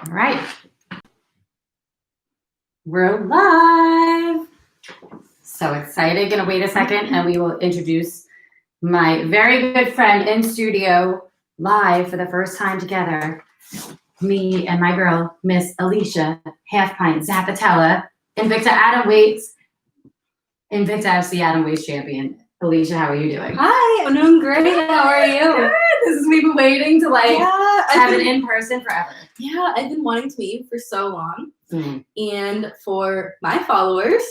All right. We're live. So excited. Gonna wait a second and we will introduce my very good friend in studio live for the first time together. Me and my girl, Miss Alesha Halfpint, Zappitella, Invicta Atom Weights, Invicta FC Atom Weights champion. Alesha, how are you doing? Hi, I'm doing great. How are you? Good. We've been waiting to have it in person forever. Yeah, I've been wanting to meet you for so long. Mm. And for my followers,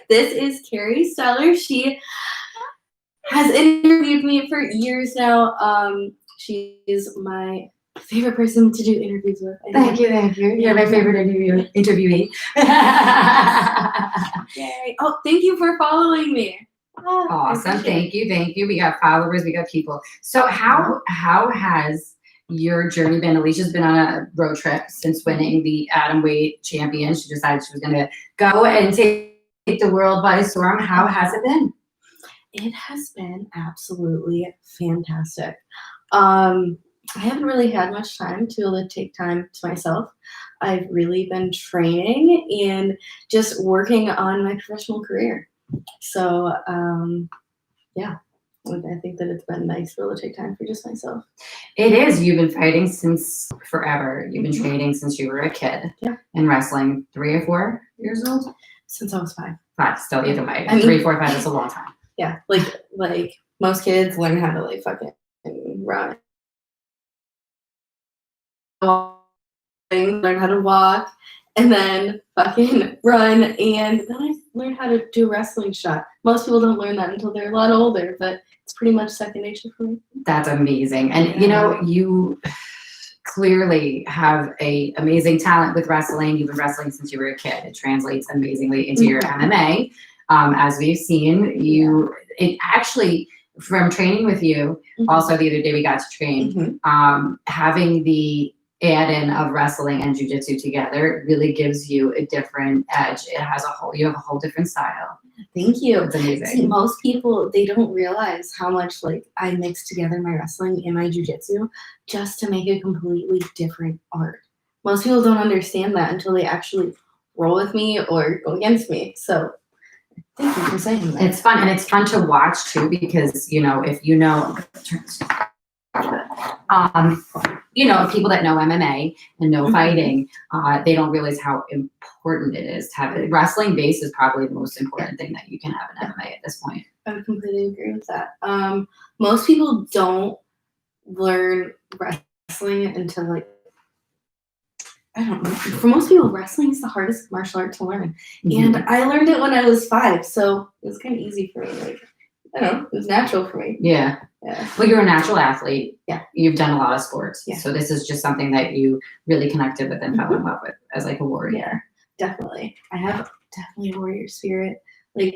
this is Kerry Stellar. She has interviewed me for years now. She's my favorite person to do interviews with. Thank you. You're my favorite interviewee. Yay. Oh, thank you for following me. Awesome. Thank you. We got followers, we got people. So how has your journey been? Alesha's been on a road trip since winning the Atom Weight champion. She decided she was going to go and take the world by storm. How has it been? It has been absolutely fantastic. I haven't really had much time to be able to take time to myself. I've really been training and just working on my professional career. So, yeah, I think that it's been nice to be able to take time for just myself. It is. You've been fighting since forever. You've been training since you were a kid. Yeah. And wrestling 3 or 4 years old? Since I was 5. 5, still either way. I mean, 3, 4, 5 is a long time. Yeah, like most kids learn how to fucking run. Learn how to walk and then fucking run, and then I learned how to do a wrestling shot. Most people don't learn that until they're a lot older, but it's pretty much second nature for me. That's amazing. And you clearly have a amazing talent with wrestling. You've been wrestling since you were a kid. It translates amazingly into your MMA. As we've seen, it actually, from training with you, also the other day we got to train, having the add-in of wrestling and jiu-jitsu together really gives you a different edge. You have a whole different style. Thank you. It's amazing. See, most people, they don't realize how much I mix together my wrestling and my jiu-jitsu just to make a completely different art. Most people don't understand that until they actually roll with me or go against me. So thank you for saying that. It's fun, and it's fun to watch too, because if people that know MMA and know fighting, they don't realize how important it is to have it. Wrestling base is probably the most important thing that you can have in MMA at this point. I would completely agree with that. Most people don't learn wrestling until I don't know. For most people, wrestling is the hardest martial art to learn. And I learned it when I was 5, so it was kind of easy for me. I don't know, it was natural for me. Yeah. Well, you're a natural athlete. Yeah. You've done a lot of sports. Yeah. So this is just something that you really connected with and fell in love with as a warrior. Yeah, definitely. I have definitely a warrior spirit.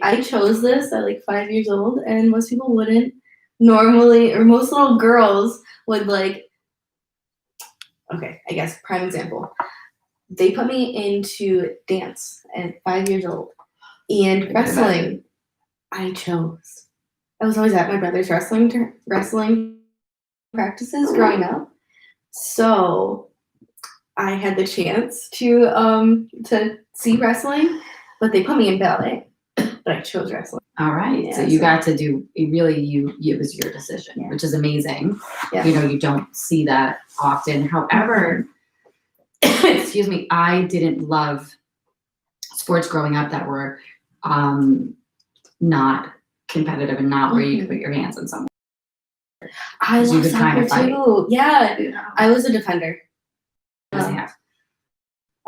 I chose this at 5 years old, and most people wouldn't normally, or most little girls would okay, I guess prime example. They put me into dance at 5 years old, and wrestling, I chose. I was always at my brother's wrestling practices growing up, so I had the chance to see wrestling, but they put me in ballet, but I chose wrestling. All right, so you got to do it was your decision, which is amazing. Yeah. You don't see that often. However, excuse me, I didn't love sports growing up that were not competitive and not where you could put your hands on someone. I love soccer too. Yeah, I was a defender. Yeah.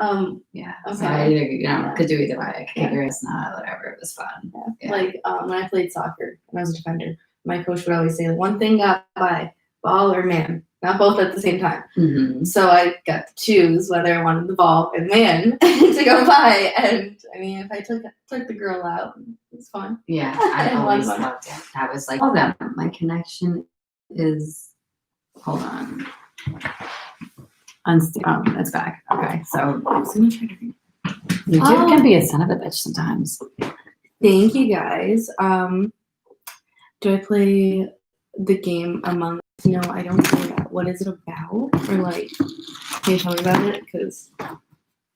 Okay. So I could do either way. I could kick your ass, not whatever. It was fun. Yeah. When I played soccer when I was a defender, my coach would always say one thing got by, ball or man, not both at the same time. So I got to choose whether I wanted the ball or the man to go by. And I mean, if I took the girl out, it was fun. Yeah, I always loved it. I was like, my connection is. Hold on. It's back. Okay, so I was gonna try to. You can be a son of a bitch sometimes. Thank you guys. Do I play the game Among Us? No, I don't know that. What is it about? Or like, can you tell me about it? Because I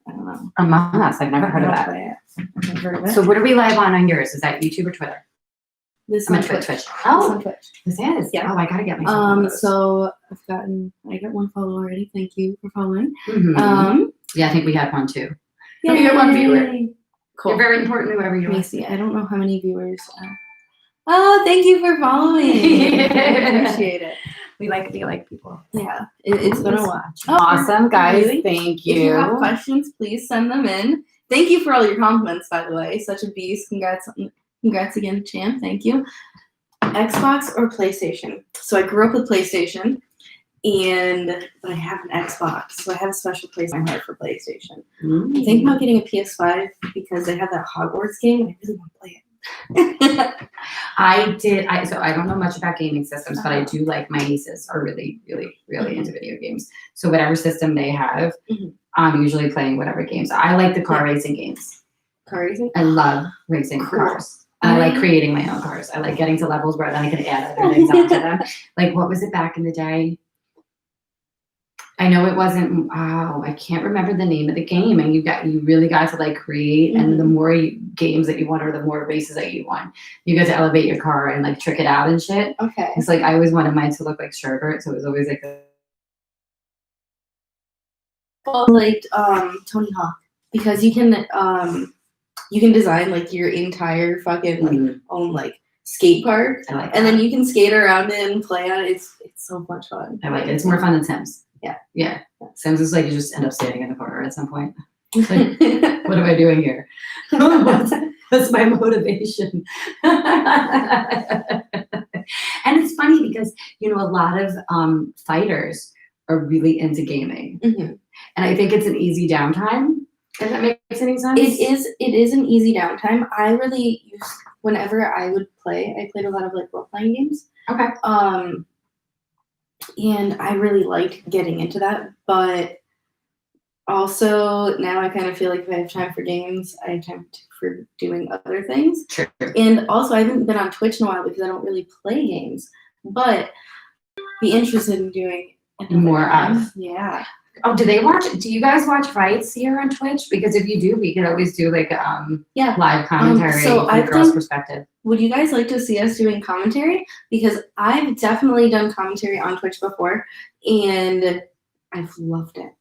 don't know. Among Us. I've never heard of I don't that. play it. I've never heard of it. So what are we live on yours? Is that YouTube or Twitter? This I'm on on Twitch. Twitch. This Oh, on Twitch. this is. Yeah. Oh, I gotta get myself. So I got one follow already. Thank you for following. Yeah, I think we had one too. Yeah, we got one viewer. Cool. You're very important, whoever you Let me are. see. I don't know how many viewers. Oh, thank you for following. I appreciate it. We like people. Yeah, it's been a while. Awesome, guys. Really? Thank you. If you have questions, please send them in. Thank you for all your compliments, by the way. Such a beast. Congrats again, champ. Thank you. Xbox or PlayStation? So I grew up with PlayStation, but I have an Xbox, so I have a special place in my heart for PlayStation. I'm thinking about getting a PS5 because they have that Hogwarts game, and I really want to play it. So I don't know much about gaming systems, but I do like, my nieces are really, really, really into video games. So whatever system they have, I'm usually playing whatever games. I like the car racing games. Car racing? I love racing cars. I like creating my own cars. I like getting to levels where then I can add other things onto them. Like, what was it back in the day? I know it wasn't, I can't remember the name of the game. And you really got to like create, and the more games that you won or the more races that you won, you got to elevate your car and like trick it out and shit. Okay. It's like, I always wanted mine to look like Sherbert. So it was always like I liked Tony Hawk because you can design like your entire fucking like own like skate park, I like and then you can skate around it and play on it. It's so much fun. I like it. It's more fun than Sims. Yeah. Yeah. Sims is like you just end up standing in the corner at some point. It's like, what am I doing here? That's my motivation. And it's funny because, a lot of fighters are really into gaming. And I think it's an easy downtime. If that makes any sense? It is an easy downtime. I really whenever I would play, I played a lot of like role-playing games. Okay. And I really liked getting into that, but also now I kind of feel like if I have time for games, I have time for doing other things. True. And also I haven't been on Twitch in a while because I don't really play games, but be interested in doing more of. Yeah. Oh, do you guys watch fights here on Twitch? Because if you do, we could always do like live commentary from a girl's perspective. Would you guys like to see us doing commentary? Because I've definitely done commentary on Twitch before, and I've loved it.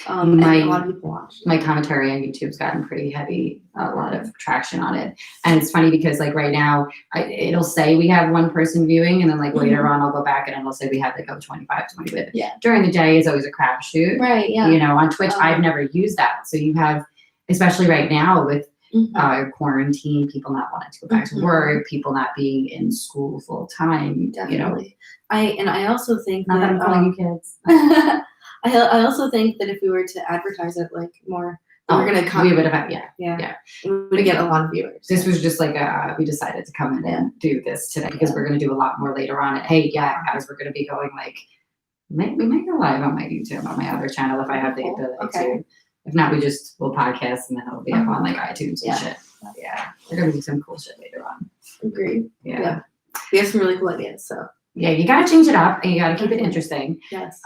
And a lot of people watch. My commentary on YouTube's gotten pretty heavy, a lot of traction on it. And it's funny because like right now, it'll say we have one person viewing, and then like later on I'll go back and it'll say we have like 25, 20. But during the day it's always a crapshoot. Right, yeah. On Twitch, I've never used that. So you have, especially right now with quarantine, people not wanting to go back to work, people not being in school full time. Definitely. I also think not that I'm calling you kids. I also think that if we were to advertise it like more, we're gonna come. We would have, we would get a lot of viewers. This was just like we decided to come in and do this today because we're gonna do a lot more later on. And hey, guys, we're gonna be going like, we might go live on my YouTube, on my other channel if I have the ability to. If not, we'll podcast and then it'll be up on like iTunes and shit. Yeah, we're gonna do some cool shit later on. Agreed. Yeah. We have some really cool ideas. So yeah, you gotta change it up and you gotta keep it interesting. Yes.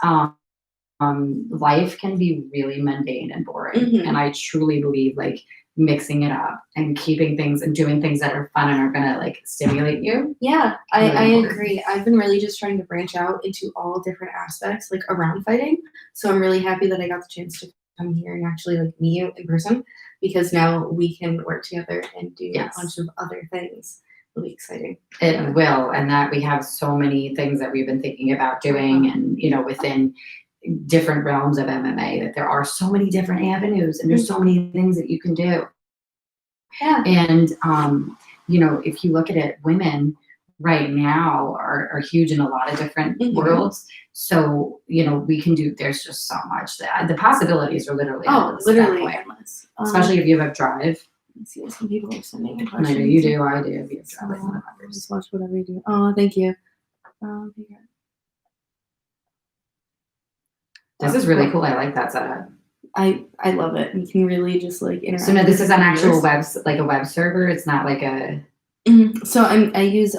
Life can be really mundane and boring, and I truly believe like mixing it up and keeping things and doing things that are fun and are gonna like stimulate you. Yeah, I agree. I've been really just trying to branch out into all different aspects like around fighting. So I'm really happy that I got the chance to come here and actually like meet you in person, because now we can work together and do a bunch of other things. It'll be exciting. It will, and that we have so many things that we've been thinking about doing, and within different realms of MMA, that there are so many different avenues and there's so many things that you can do. Yeah. And if you look at it, women right now are huge in a lot of different worlds. So, we can do, there's just so much that the possibilities are literally endless. Literally endless. Especially if you have drive. Let's see what some people are sending. I know you do, I do. If you have drive, just watch whatever you do. Oh, thank you. This is really cool. I like that setup. I love it. You can really just like interact. So no, this is an actual a web server. It's not like a. So I use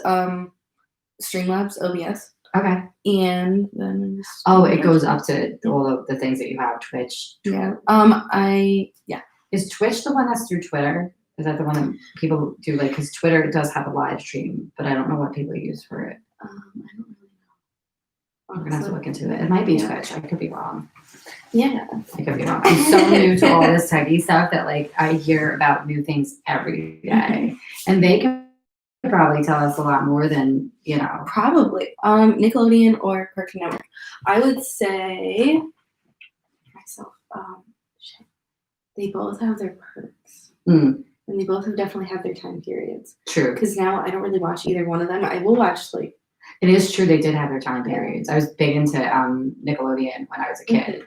Streamlabs OBS. Okay. And then Oh, it goes up to all of the things that you have. Twitch. Yeah. Is Twitch the one that's through Twitter? Is that the one that people do? Like, because Twitter does have a live stream, but I don't know what people use for it. I don't really know. We're gonna have to look into it. It might be Twitch. I could be wrong. Yeah. I could be wrong. I'm so new to all this techie stuff that like I hear about new things every day, and they can probably tell us a lot more than Probably. Nickelodeon or Cartoon Network. I would say myself. Shit. They both have their perks, and they both have definitely had their time periods. True. Because now I don't really watch either one of them. I will watch like. It is true they did have their time periods. I was big into Nickelodeon when I was a kid,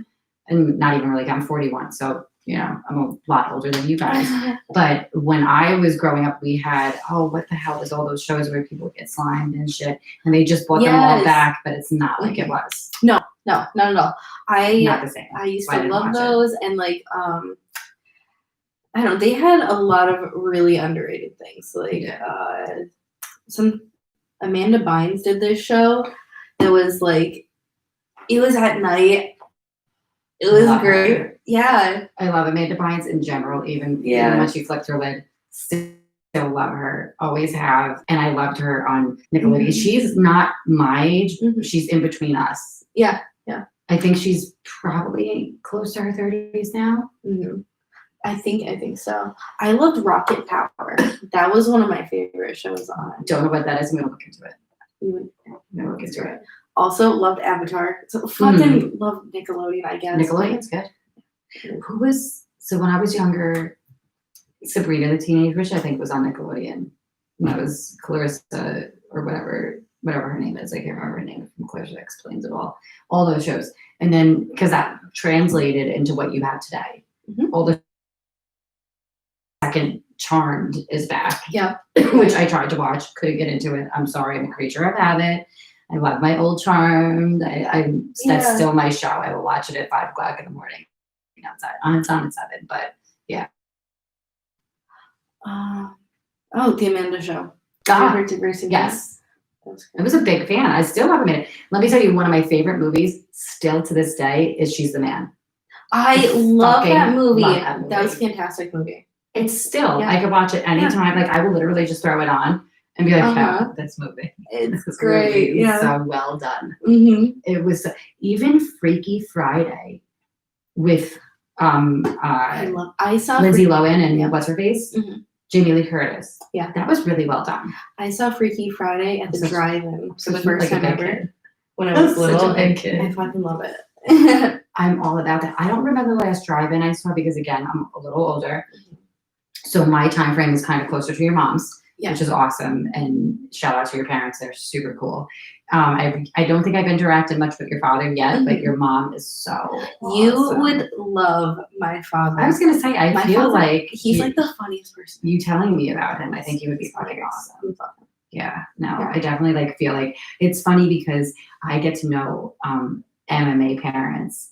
and not even really. I'm 41, so I'm a lot older than you guys. But when I was growing up, we had what the hell was all those shows where people get slimed and shit, and they just brought them all back, but it's not like it was. No, not at all. Not the same. I used to love those, and like I don't know, they had a lot of really underrated things. Like some Amanda Bynes did this show that was like, it was at night. It was great. Her. Yeah. I love Amanda Bynes in general, even when she flipped her lid. Still love her. Always have. And I loved her on Nickelodeon. She's not my age. She's in between us. Yeah. I think she's probably close to her 30s now. I think so. I loved Rocket Power. That was one of my favorite shows on. Don't know what that is. I'm gonna look into it. I'm gonna look into it. Also loved Avatar. So fucking love Nickelodeon, I guess. Nickelodeon's good. Who was when I was younger? Sabrina the Teenage Witch, I think, was on Nickelodeon. And that was Clarissa or whatever her name is. I can't remember her name from Clarissa Explains It All. All those shows, and then because that translated into what you have today. All the second Charmed is back. Yeah. Which I tried to watch, couldn't get into it. I'm sorry, I'm a creature of habit. I love my old Charmed. That's still my show. I will watch it at 5 o'clock in the morning. It's on at 7, but yeah. The Amanda Show. Yes. I was a big fan. I still haven't made it. Let me tell you, one of my favorite movies still to this day is She's the Man. I love that movie. That was a fantastic movie. It's still, I could watch it anytime. Like I will literally just throw it on and be like, yeah, this movie. It's great. It's so well done. It was even Freaky Friday with I saw Lindsay Lohan and what's her face? Jamie Lee Curtis. Yeah. That was really well done. I saw Freaky Friday at the drive-in for the first time ever when I was little. Such a big kid. I fucking love it. I'm all about that. I don't remember the last drive-in I saw because again, I'm a little older. So my time frame is kind of closer to your mom's, which is awesome. And shout out to your parents. They're super cool. I don't think I've interacted much with your father yet, but your mom is so awesome. You would love my father. I was going to say, I feel like he's like the funniest person. You telling me about him, I think he would be fucking awesome. Yeah, I definitely feel like it's funny because I get to know MMA parents,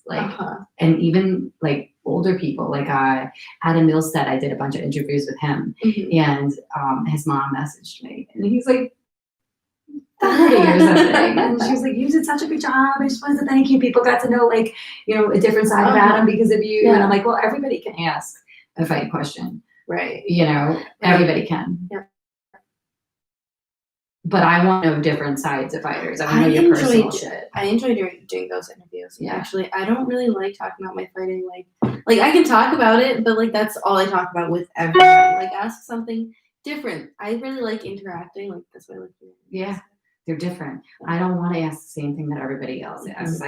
and even like older people, like Adam Milstead. I did a bunch of interviews with him, and his mom messaged me, and he's like 30 or something, and she was like, "You did such a good job. I just wanted to thank you. People got to know a different side of Adam because of you." And I'm like, "Well, everybody can ask a fight question, right? Everybody can." Yeah. But I want to know different sides of fighters. I want to know your personal shit. I enjoy doing those interviews. Yeah. Actually, I don't really like talking about my fighting. Like I can talk about it, but that's all I talk about with everyone. Ask something different. I really like interacting. That's what I like doing. Yeah, they're different. I don't want to ask the same thing that everybody else asks.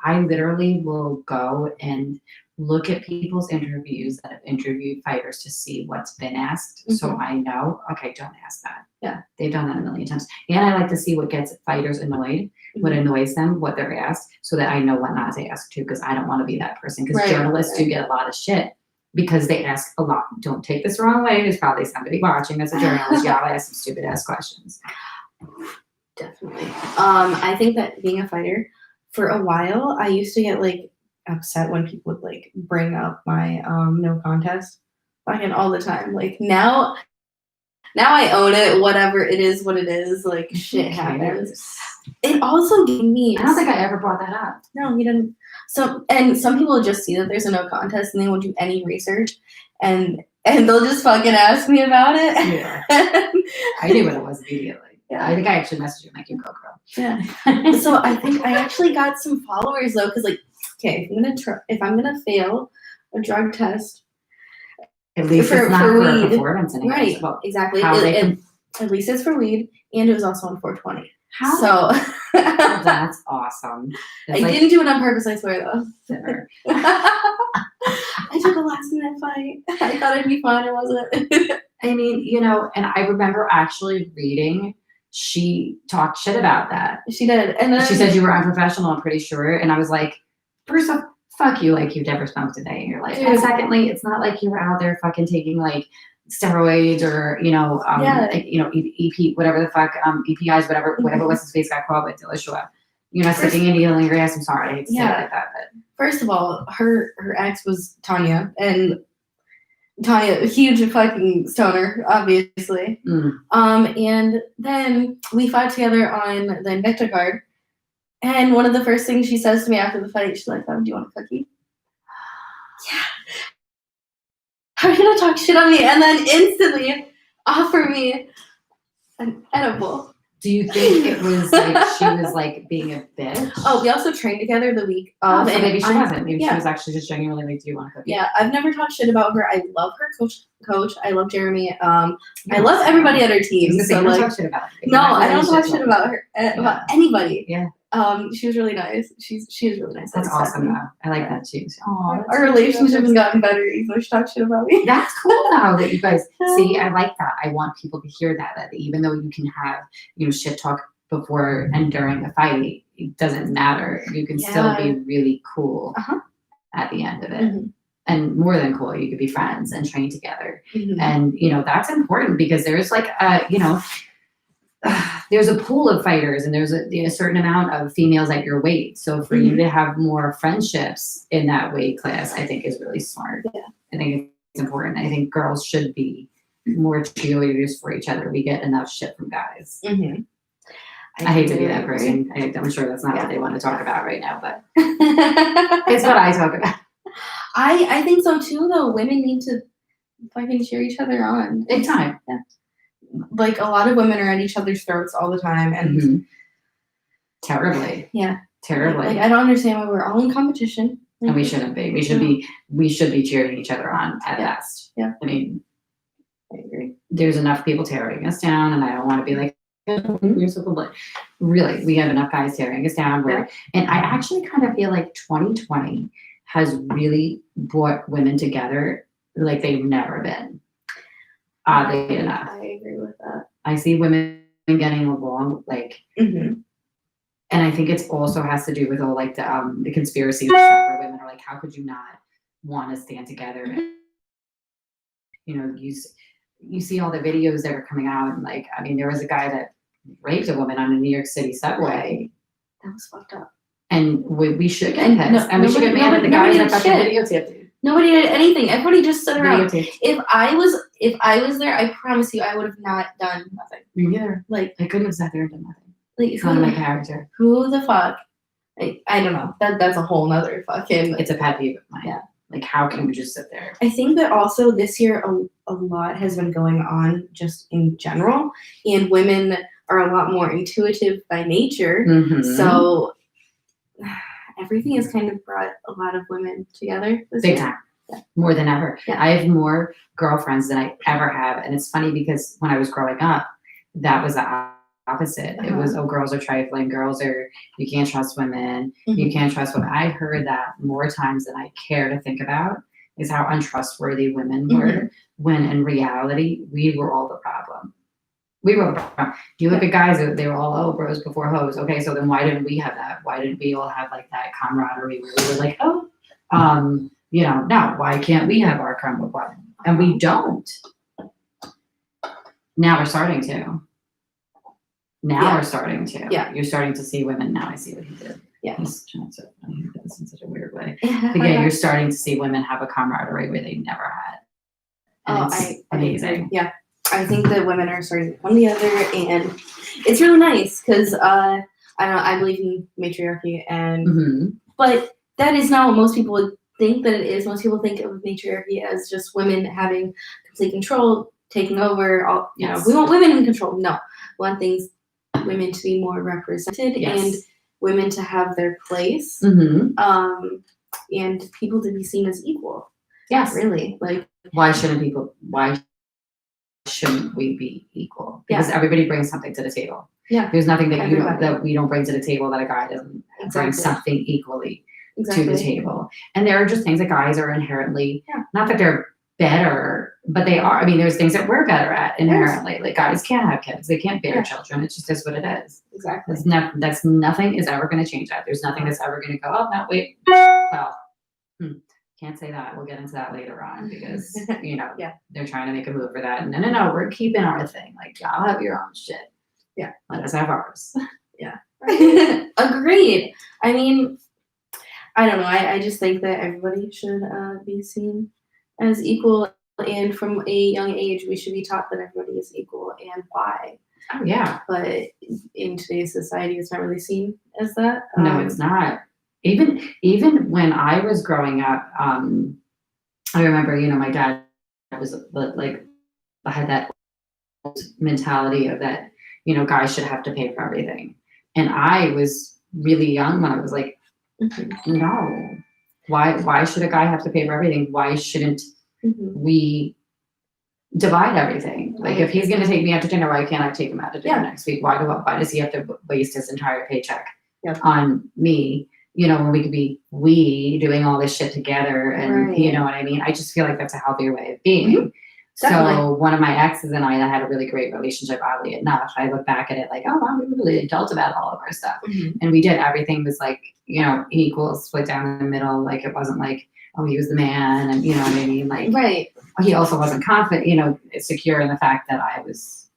I literally will go and look at people's interviews that have interviewed fighters to see what's been asked. So I know, okay, don't ask that. Yeah, they've done that a million times. And I like to see what gets fighters annoyed, what annoys them, what they're asked, so that I know what not to ask too, because I don't want to be that person. Because journalists do get a lot of shit because they ask a lot. Don't take this the wrong way. There's probably somebody watching that's a journalist. Y'all ask some stupid ass questions. Definitely. I think that being a fighter, for a while, I used to get upset when people would bring up my no contest fucking all the time. Now I own it. Whatever it is, what it is. Shit happens. it also gave me. I don't think I ever brought that up. No, you didn't. So, and some people just see that there's a no contest and they won't do any research, and they'll just fucking ask me about it. Yeah. I knew what it was immediately. Yeah. I think I actually messaged you like, you go, girl. Yeah. So I think I actually got some followers though, because like, okay, if I'm gonna fail a drug test, at least it's not for weed, a performance enhancement. right? Well, Exactly. At least it's for weed, and it was also on 420. How? So that's awesome. I didn't do it on purpose, I swear though. Never. I took a last minute fight. I thought it'd be fun, it wasn't. I mean, you know, and I remember actually reading, she talked shit about that. She did. And then She said you were unprofessional, I'm pretty sure. And I was like, first off, fuck you, like you've never smoked a day in your life. Dude. And secondly, it's not like you were out there fucking taking like steroids or, you know, like, you know, EP, whatever the fuck, EPIs, whatever was his face got called with Alesha. You're not sticking a needle in your ass. I'm sorry. I hate to say it like that, but first of all, her ex was Tanya, and Tanya, a huge fucking stoner, obviously. And then we fought together on the Invicta card. And one of the first things she says to me after the fight, she's like, "Oh, do you want a cookie?" Yeah. How are you gonna talk shit on me and then instantly offer me an edible? Do you think it was like she was like being a bitch? Oh, we also trained together the week of. So and maybe she wasn't. Maybe she was actually just genuinely like, "Do you want a cookie?" Yeah, I've never talked shit about her. I love her coach. I love Jeremy. I love everybody at her team. So like, talk shit about her. No, I don't talk shit about her, about anybody. Yeah. She was really nice. She was really nice. That's awesome though. I like that too. Our relationship has gotten better even though she talks shit about me. That's cool though that you guys see. I like that. I want people to hear that even though you can have, you know, shit talk before and during a fight, it doesn't matter. You can still be really cool at the end of it. And more than cool, you could be friends and train together. And, you know, that's important because there's like, you know, there's a pool of fighters and there's a certain amount of females at your weight. So for you to have more friendships in that weight class, I think is really smart. Yeah. I think it's important. I think girls should be more cheerleaders for each other. We get enough shit from guys. I hate to be that person. I'm sure that's not what they want to talk about right now, but it's what I talk about. I think so too, though. Women need to fucking cheer each other on. Big time. Yeah. Like, a lot of women are at each other's throats all the time. And terribly. Yeah. Terribly. Like, I don't understand why we're all in competition. And we shouldn't be. We should be cheering each other on at best. Yeah. I mean, I agree. There's enough people tearing us down, and I don't want to be like, you're so cool. Really, we have enough guys tearing us down. And I actually kind of feel like 2020 has really brought women together like they've never been. Oddly enough. I agree with that. I see women getting along, like, and I think it's also has to do with all like the conspiracy stuff where women are like, how could you not want to stand together? And, you know, you see all the videos that are coming out, and like, I mean, there was a guy that raped a woman on a New York City subway. That was fucked up. And we should get pissed. And we should get mad at the guys that got the videotape. Nobody did anything. Everybody just stood around. Videotape. If I was there, I promise you, I would have not done nothing. Me neither. Like, I couldn't have sat there and done nothing. Like, it's not my character. Who the fuck? Like, I don't know. That's a whole nother fucking. It's a pet peeve of mine. Yeah. Like, how can you just sit there? I think that also this year a lot has been going on just in general, and women are a lot more intuitive by nature. So everything has kind of brought a lot of women together this Big year. time. Yeah. More than ever. Yeah. I have more girlfriends than I ever have. And it's funny because when I was growing up, that was the opposite. It was, girls are trifling. Girls are, you can't trust women. You can't trust women. I heard that more times than I care to think about, is how untrustworthy women were, when in reality, we were all the problem. We were the problem. You look at guys, they were all, bros before hoes. Okay, so then why didn't we have that? Why didn't we all have like that camaraderie where we were like, you know, no, why can't we have our camaraderie? And we don't. Now we're starting to. We're starting to. Yeah. You're starting to see women. Now I see what he did. Yeah. He's trying to put this in such a weird way. But yeah, you're starting to see women have a camaraderie where they never had. And it's amazing. Yeah. I think that women are starting to come together, and it's really nice because I believe in matriarchy, and Mm-hmm. but that is not what most people would think that it is. Most people think of matriarchy as just women having complete control, taking over. All Yes. we want women in control. No, we want women to be more represented Yes. and women to have their place, Mm-hmm. and people to be seen as equal. Yes. Really, like Why shouldn't we be equal? Because everybody brings something to the table. Yeah. There's nothing that we don't bring to the table that a guy doesn't bring something equally to the table. And there are just things that guys are inherently, not that they're better, but they are. I mean, there's things that we're better at inherently. Yes. Like guys can't have kids. They can't bear children. It just is what it is. Exactly. That's nothing is ever going to change that. There's nothing that's ever going to go, oh, no, wait. Well, can't say that. We'll get into that later on because, they're trying to make a move for that. No, we're keeping our thing. Like, y'all have your own shit. Yeah. Let us have ours. Yeah. Agreed. I mean, I don't know. I just think that everybody should be seen as equal. And from a young age, we should be taught that everybody is equal and why. Oh, yeah. But in today's society, it's not really seen as that. No, it's not. Even when I was growing up, I remember, my dad was like, I had that mentality of that, guys should have to pay for everything. And I was really young when I was like, no, why should a guy have to pay for everything? Why shouldn't we divide everything? Like if he's going to take me out to dinner, why can't I take him out to dinner next week? Why does he have to waste his entire paycheck on me? When we could be doing all this shit together and you know what I mean? I just feel like that's a healthier way of being. Mm-hmm. So one of my exes and I that had a really great relationship, oddly enough, I look back at it like, oh, wow, we were really adult about all of our stuff. Mm-hmm. And we did. Everything was like, equal, split down the middle. Like it wasn't like, oh, he was the man and you know what I mean? Like he also wasn't confident, secure in the fact that I was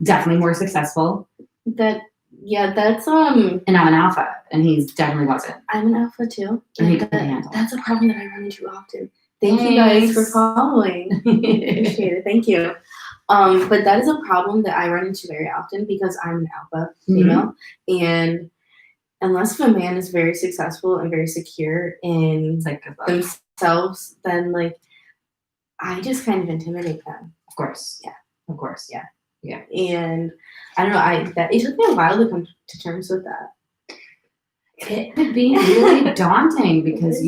definitely more successful. That's and I'm an alpha, and he definitely wasn't. I'm an alpha too. And that's a problem that I run into often. Thank you guys for following. Appreciate it. Thank you. But that is a problem that I run into very often because I'm an alpha female, and unless a man is very successful and very secure in themselves, then I just kind of intimidate them. Of course. Yeah. Of course. Yeah. Yeah. And I don't know. It took me a while to come to terms with that. It could be really daunting because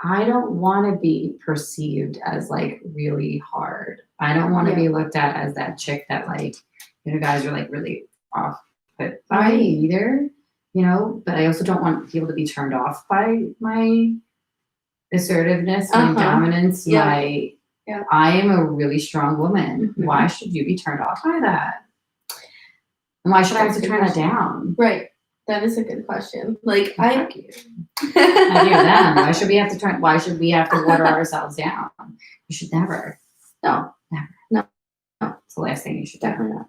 I don't want to be perceived as really hard. I don't want to be looked at as that chick that guys are really off put by either, but I also don't want people to be turned off by my assertiveness, my dominance, my I am a really strong woman. Mm-hmm. Why should you be turned off by that? And why should I have to turn that down? Right. That is a good question. I hear them. Why should we have to water ourselves down? You should never. No. It's the last thing you should do. Definitely not.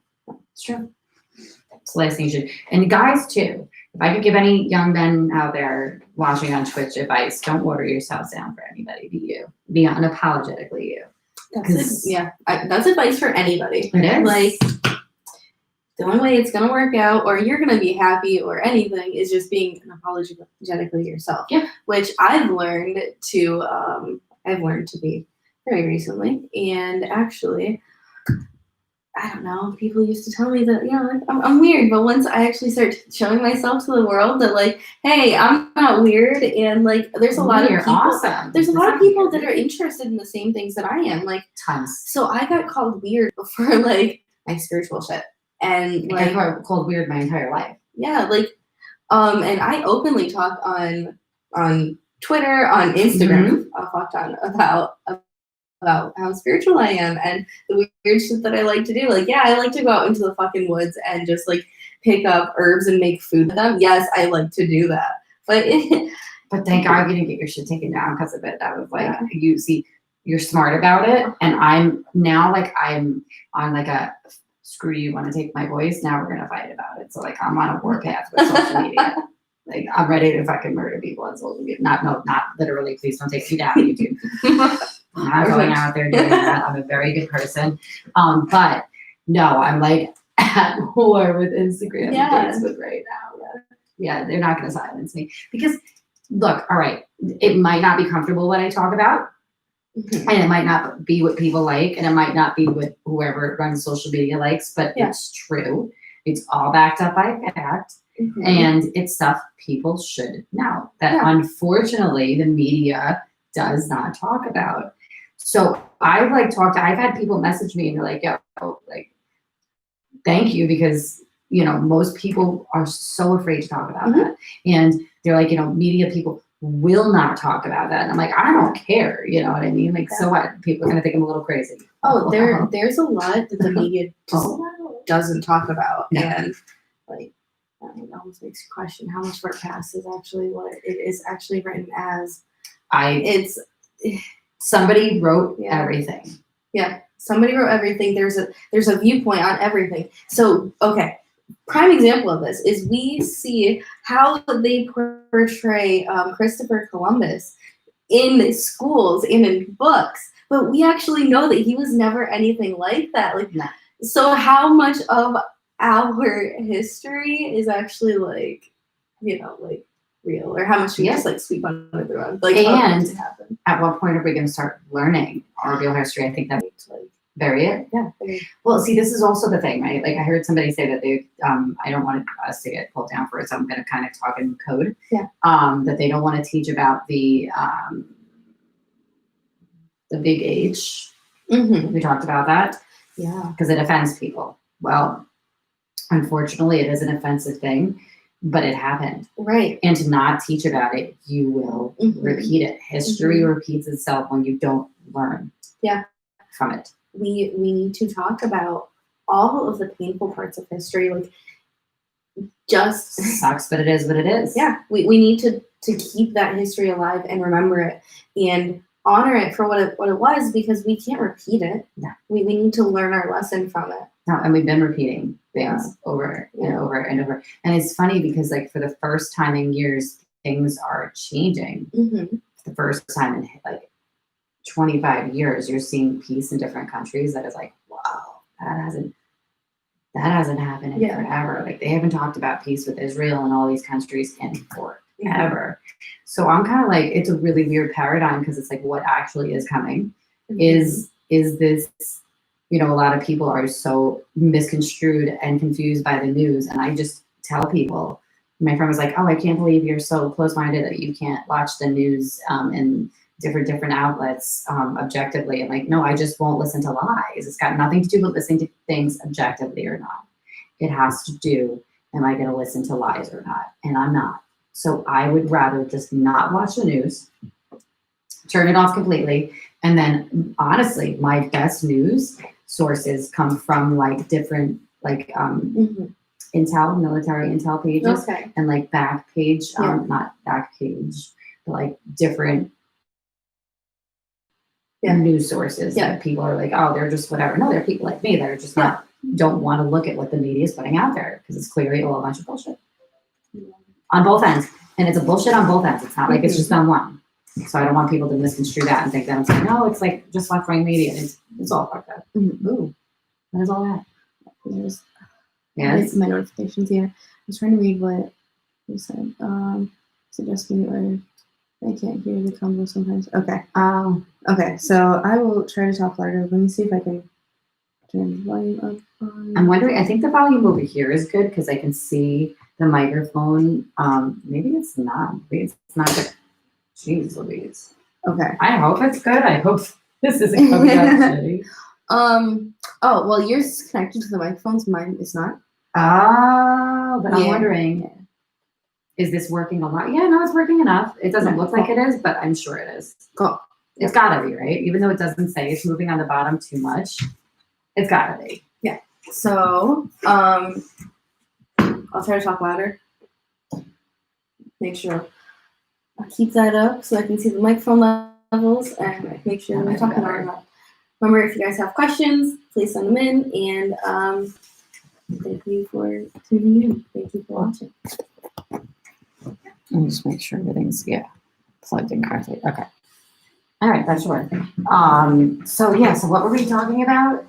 It's true. It's the last thing you should. And guys too. If I could give any young men out there watching on Twitch advice, don't water yourselves down for anybody. Be you. Be unapologetically you. That's advice for anybody. It is. The only way it's gonna work out, or you're gonna be happy, or anything, is just being unapologetically yourself. Yeah. Which I've learned to be very recently, and actually, I don't know. People used to tell me that I'm weird, but once I actually start showing myself to the world that hey, I'm not weird, and there's a lot of people. Awesome. There's a lot of people that are interested in the same things that I am. Tons. So I got called weird for my spiritual shit. And I got called weird my entire life. Yeah, and I openly talk on Twitter, on Instagram, I'll talk on about how spiritual I am and the weird shit that I like to do. I like to go out into the fucking woods and just pick up herbs and make food with them. Yes, I like to do that. But thank God you didn't get your shit taken down because of it. That was you see, you're smart about it, and I'm now I'm on a screw you, want to take my voice? Now we're gonna fight about it. So I'm on a warpath with social media. I'm ready to fucking murder people on social media. Not literally. Please don't take me down, YouTube. I'm not going out there doing that. I'm a very good person. But no, I'm at war with Instagram Yeah. and Facebook right now. Yeah, they're not going to silence me because, look, all right, it might not be comfortable what I talk about, Mhm. and it might not be what people like, and it might not be what whoever runs social media likes, but Yeah. it's true. It's all backed up by fact, Mhm. and it's stuff people should know that Yeah. unfortunately the media does not talk about. So I've had people message me and they're like, yo, like, thank you, because most people are so afraid to talk about Mhm. that, and they're like, media people will not talk about that, and I'm like, I don't care, you know what I mean? Like, so what? People are gonna think I'm a little crazy. Oh, there's a lot that the media just doesn't talk about, Yeah. and like it almost makes you question how much of our past is actually what it is actually written as. It's Somebody wrote Yeah. everything. Yeah, somebody wrote everything. There's a viewpoint on everything. So, okay, prime example of this is we see how they portray Christopher Columbus in schools and in books, but we actually know that he was never anything like that. Like, No. so how much of our history is actually like real, or how much do we just like sweep under the rug? Like, And how happen? At what point are we going to start learning our real history? I think that's like bury it. Yeah. Well, see, this is also the thing, right? Like, I heard somebody say that they, I don't want us to get pulled down for it, so I'm going to kind of talk in code. Yeah. That they don't want to teach about the big H. Mm-hmm. We talked about that. Yeah. Because it offends people. Well, unfortunately, it is an offensive thing, but it happened. Right. And to not teach about it, you will repeat it. History repeats itself when you don't learn from it. We need to talk about all of the painful parts of history. Like, just sucks, but it is what it is. Yeah. We need to keep that history alive and remember it and honor it for what it was, because we can't repeat it. No. We need to learn our lesson from it. No, and we've been repeating things over and over and over. And it's funny because, like, for the first time in years, things are changing. Mm-hmm. For the first time in like 25 years, you're seeing peace in different countries. That is like, wow, that hasn't happened in forever. Like, they haven't talked about peace with Israel and all these countries in forever. So I'm kind of like, it's a really weird paradigm, because it's like, what actually is coming is this, a lot of people are so misconstrued and confused by the news. And I just tell people, my friend was like, oh, I can't believe you're so close-minded that you can't watch the news in different outlets objectively. I'm like, no, I just won't listen to lies. It's got nothing to do with listening to things objectively or not. It has to do, am I going to listen to lies or not? And I'm not. So I would rather just not watch the news, turn it off completely. And then, honestly, my best news sources come from like different, like intel, military intel pages, and like back page, not back page, but like different news sources that people are like, oh, they're just whatever. No, there are people like me that are just don't want to look at what the media is putting out there, because it's clearly all a bunch of bullshit on both ends. And it's a bullshit on both ends. It's not like it's just on one. So I don't want people to misconstrue that and think that I'm saying, no, it's like just left-wing media. It's all fucked up. Ooh, what is all that? Yes. My notifications here. I was trying to read what you said. Suggesting or I can't hear the combo sometimes. Okay. Okay. So I will try to talk louder. Let me see if I can turn the volume up. I'm wondering. I think the volume over here is good because I can see the microphone. Maybe it's not. Maybe it's not good. Jeez Louise. Okay. I hope it's good. I hope this isn't coming out shitty. Oh, well, yours is connected to the microphones. Mine is not. Oh, but I'm wondering, is this working a lot? Yeah, no, it's working enough. It doesn't look like it is, but I'm sure it is. Cool. It's gotta be, right? Even though it doesn't say it's moving on the bottom too much, it's gotta be. Yeah. So, I'll try to talk louder. Make sure I keep that up so I can see the microphone levels and make sure that I'm talking loud enough. Remember, if you guys have questions, please send them in. And thank you for tuning in. Thank you for watching. Let me just make sure everything's plugged in correctly. Okay. All right, that's short. So what were we talking about?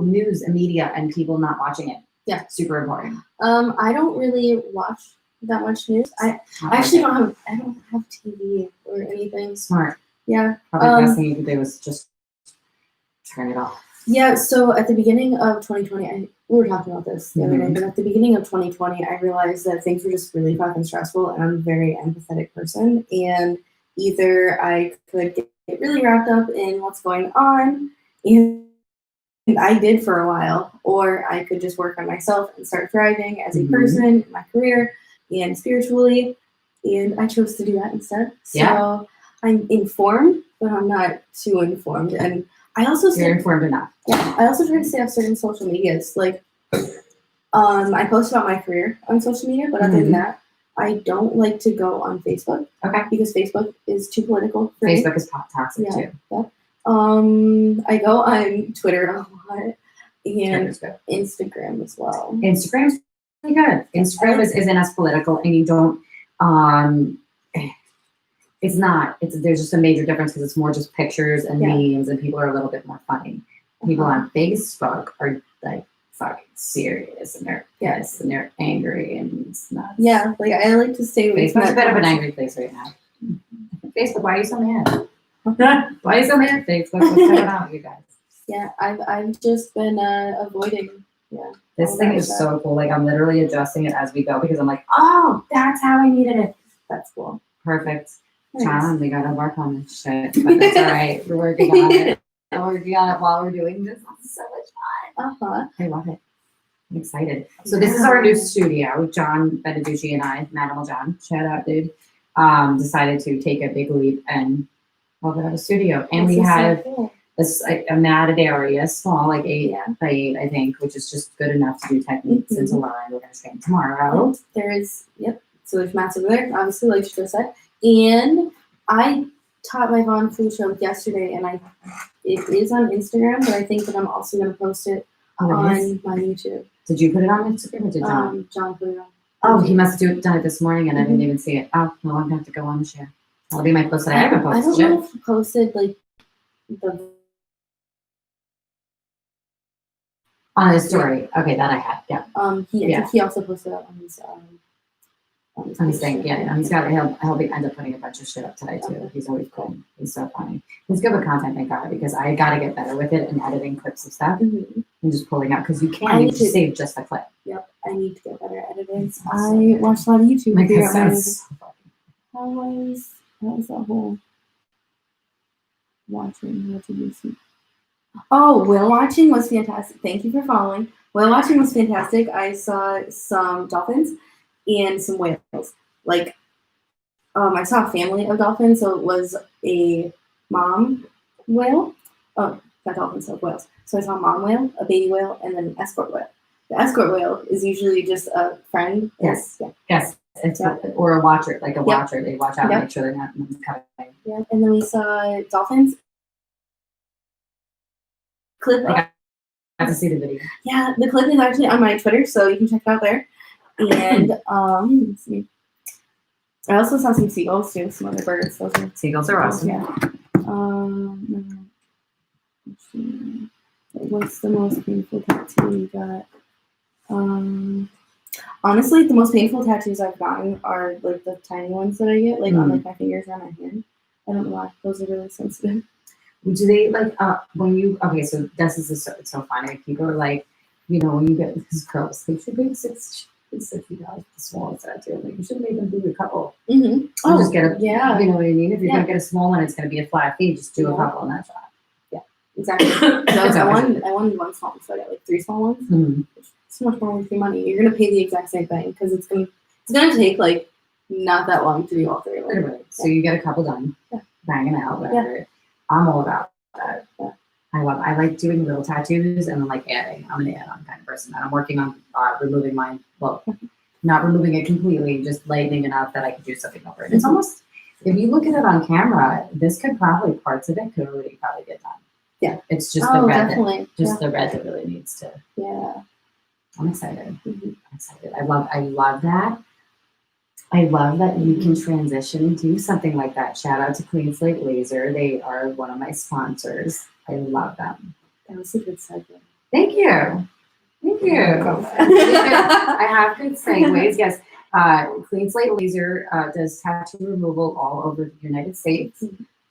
News and media and people not watching it. Yeah. Super important. I don't really watch that much news. I actually don't have TV or anything. Smart. Yeah. Probably the best thing you could do is just turn it off. Yeah, so at the beginning of 2020, we were talking about this the other day, but at the beginning of 2020, I realized that things were just really fucking stressful, and I'm a very empathetic person, and either I could get really wrapped up in what's going on, and I did for a while, or I could just work on myself and start thriving as a person in my career and spiritually, and I chose to do that instead. So I'm informed, but I'm not too informed, and I also You're informed enough. Yeah, I also try to stay off certain social medias. Like, I post about my career on social media, but other than that, I don't like to go on Facebook. Okay. Because Facebook is too political for me. Facebook is toxic too. Yeah. I go on Twitter a lot and Instagram as well. Instagram's really good. Instagram isn't as political, and you don't. It's not. There's just a major difference because it's more just pictures and memes, and people are a little bit more funny. People on Facebook are like fucking serious, and they're pissed, and they're angry, and it's nuts. Yeah, like I like to stay away from Facebook's a bit of an angry place right now. Facebook, why are you so mad? Why are you so mad, Facebook? What's going on with you guys? Yeah, I've just been avoiding. Yeah. This thing is so cool. Like I'm literally adjusting it as we go because I'm like, oh, that's how I needed it. That's cool. Perfect. John, we gotta work on this shit. But that's all right. We're working on it. I'm working on it while we're doing this. It's so much fun. I love it. I'm excited. So this is our new studio. John Beneducci and I, Manimal John, shout out, dude, decided to take a big leap and open up a studio. And we have a matted area, small, like 8 by 8, I think, which is just good enough to do techniques and to learn. We're going to train tomorrow. There is, so there's mats over there, obviously, like you just said. And I taught my Von Flue show yesterday, and it is on Instagram, but I think that I'm also going to post it on my YouTube. Did you put it on Instagram or did John? John put it on. Oh, he must have done it this morning, and I didn't even see it. Oh, well, I'm going to have to go on and share. That'll be my post that I haven't posted. I don't know if he posted, like, on his story. Okay, that I had, He also posted it on his on his thing, he'll end up putting a bunch of shit up today too. Okay. He's always cool. He's so funny. He's good with content, thank God, because I got to get better with it and editing clips of stuff and just pulling out because you can't save just the clip. Yep, I need to get better at editing. I watched a lot of YouTube. How was that whole watching? What did you see? Oh, whale watching was fantastic. Thank you for following. Whale watching was fantastic. I saw some dolphins and some whales. Like, I saw a family of dolphins, so it was a mom whale. Oh, not dolphins, so whales. So I saw a mom whale, a baby whale, and then an escort whale. The escort whale is usually just a friend. Yes. It's or a watcher, like a watcher. They watch out and make sure they're not cutting. Yeah, and then we saw dolphins. Clip. I got to see the video. Yeah, the clip is actually on my Twitter, so you can check it out there. And let's see. I also saw some seagulls too, some other birds. Seagulls are awesome. Yeah. Let's see. What's the most painful tattoo you got? Honestly, the most painful tattoos I've gotten are like the tiny ones that I get, like on like my fingers or my hand. I don't know why. Those are really sensitive. Do they like when you so this is so funny. People are like, you know, when you get these girls, they should be $60 the smallest tattoo. Like you should make them do a couple. Oh, just get a you know what I mean? If you're gonna get a small one, it's gonna be a flat fee. Just do a couple on that shot. Yeah, exactly. I wanted one small one, so I got like 3 small ones. So much more worth your money. You're gonna pay the exact same thing because it's gonna take like not that long to do all 3 of them. Right. So you get a couple done, bang them out, whatever. I'm all about that. I like doing little tattoos and then like adding. I'm an add-on kind of person. I'm working on removing mine. Well, not removing it completely, just lightening enough that I could do something over it. It's almost, if you look at it on camera, this could probably, parts of it could already probably get done. Yeah. It's just the red the red that really needs to. Yeah. I'm excited. I'm excited. I love that. I love that you can transition and do something like that. Shout out to Clean Slate Laser. They are one of my sponsors. I love them. That was a good segment. Thank you. Thank you. I have good segues. Yes. Clean Slate Laser does tattoo removal all over the United States.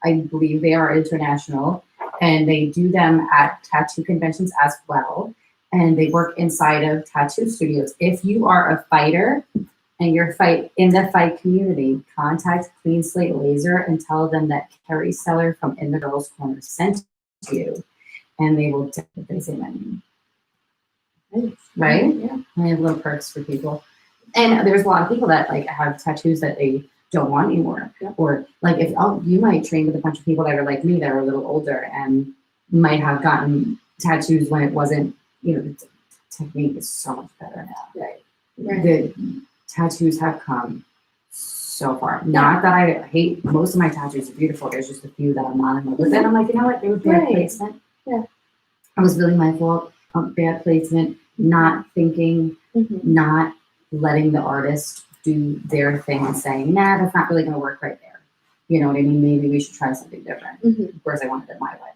I believe they are international, and they do them at tattoo conventions as well. And they work inside of tattoo studios. If you are a fighter and you're in the fight community, contact Clean Slate Laser and tell them that Kerry Seller from In the Girls Corner sent you, and they will definitely say my name. Right? Yeah. I have little perks for people. And there's a lot of people that like have tattoos that they don't want anymore. Yeah. Or like if you might train with a bunch of people that are like me that are a little older and might have gotten tattoos when it wasn't, the technique is so much better now. Right. The tattoos have come so far. Not that I hate, most of my tattoos are beautiful. There's just a few that I'm not in love with. And I'm like, you know what? They were bad placement. Yeah. It was really my fault. Bad placement, not thinking, not letting the artist do their thing and saying, nah, that's not really going to work right there. You know what I mean? Maybe we should try something different. Of course, I wanted it my way.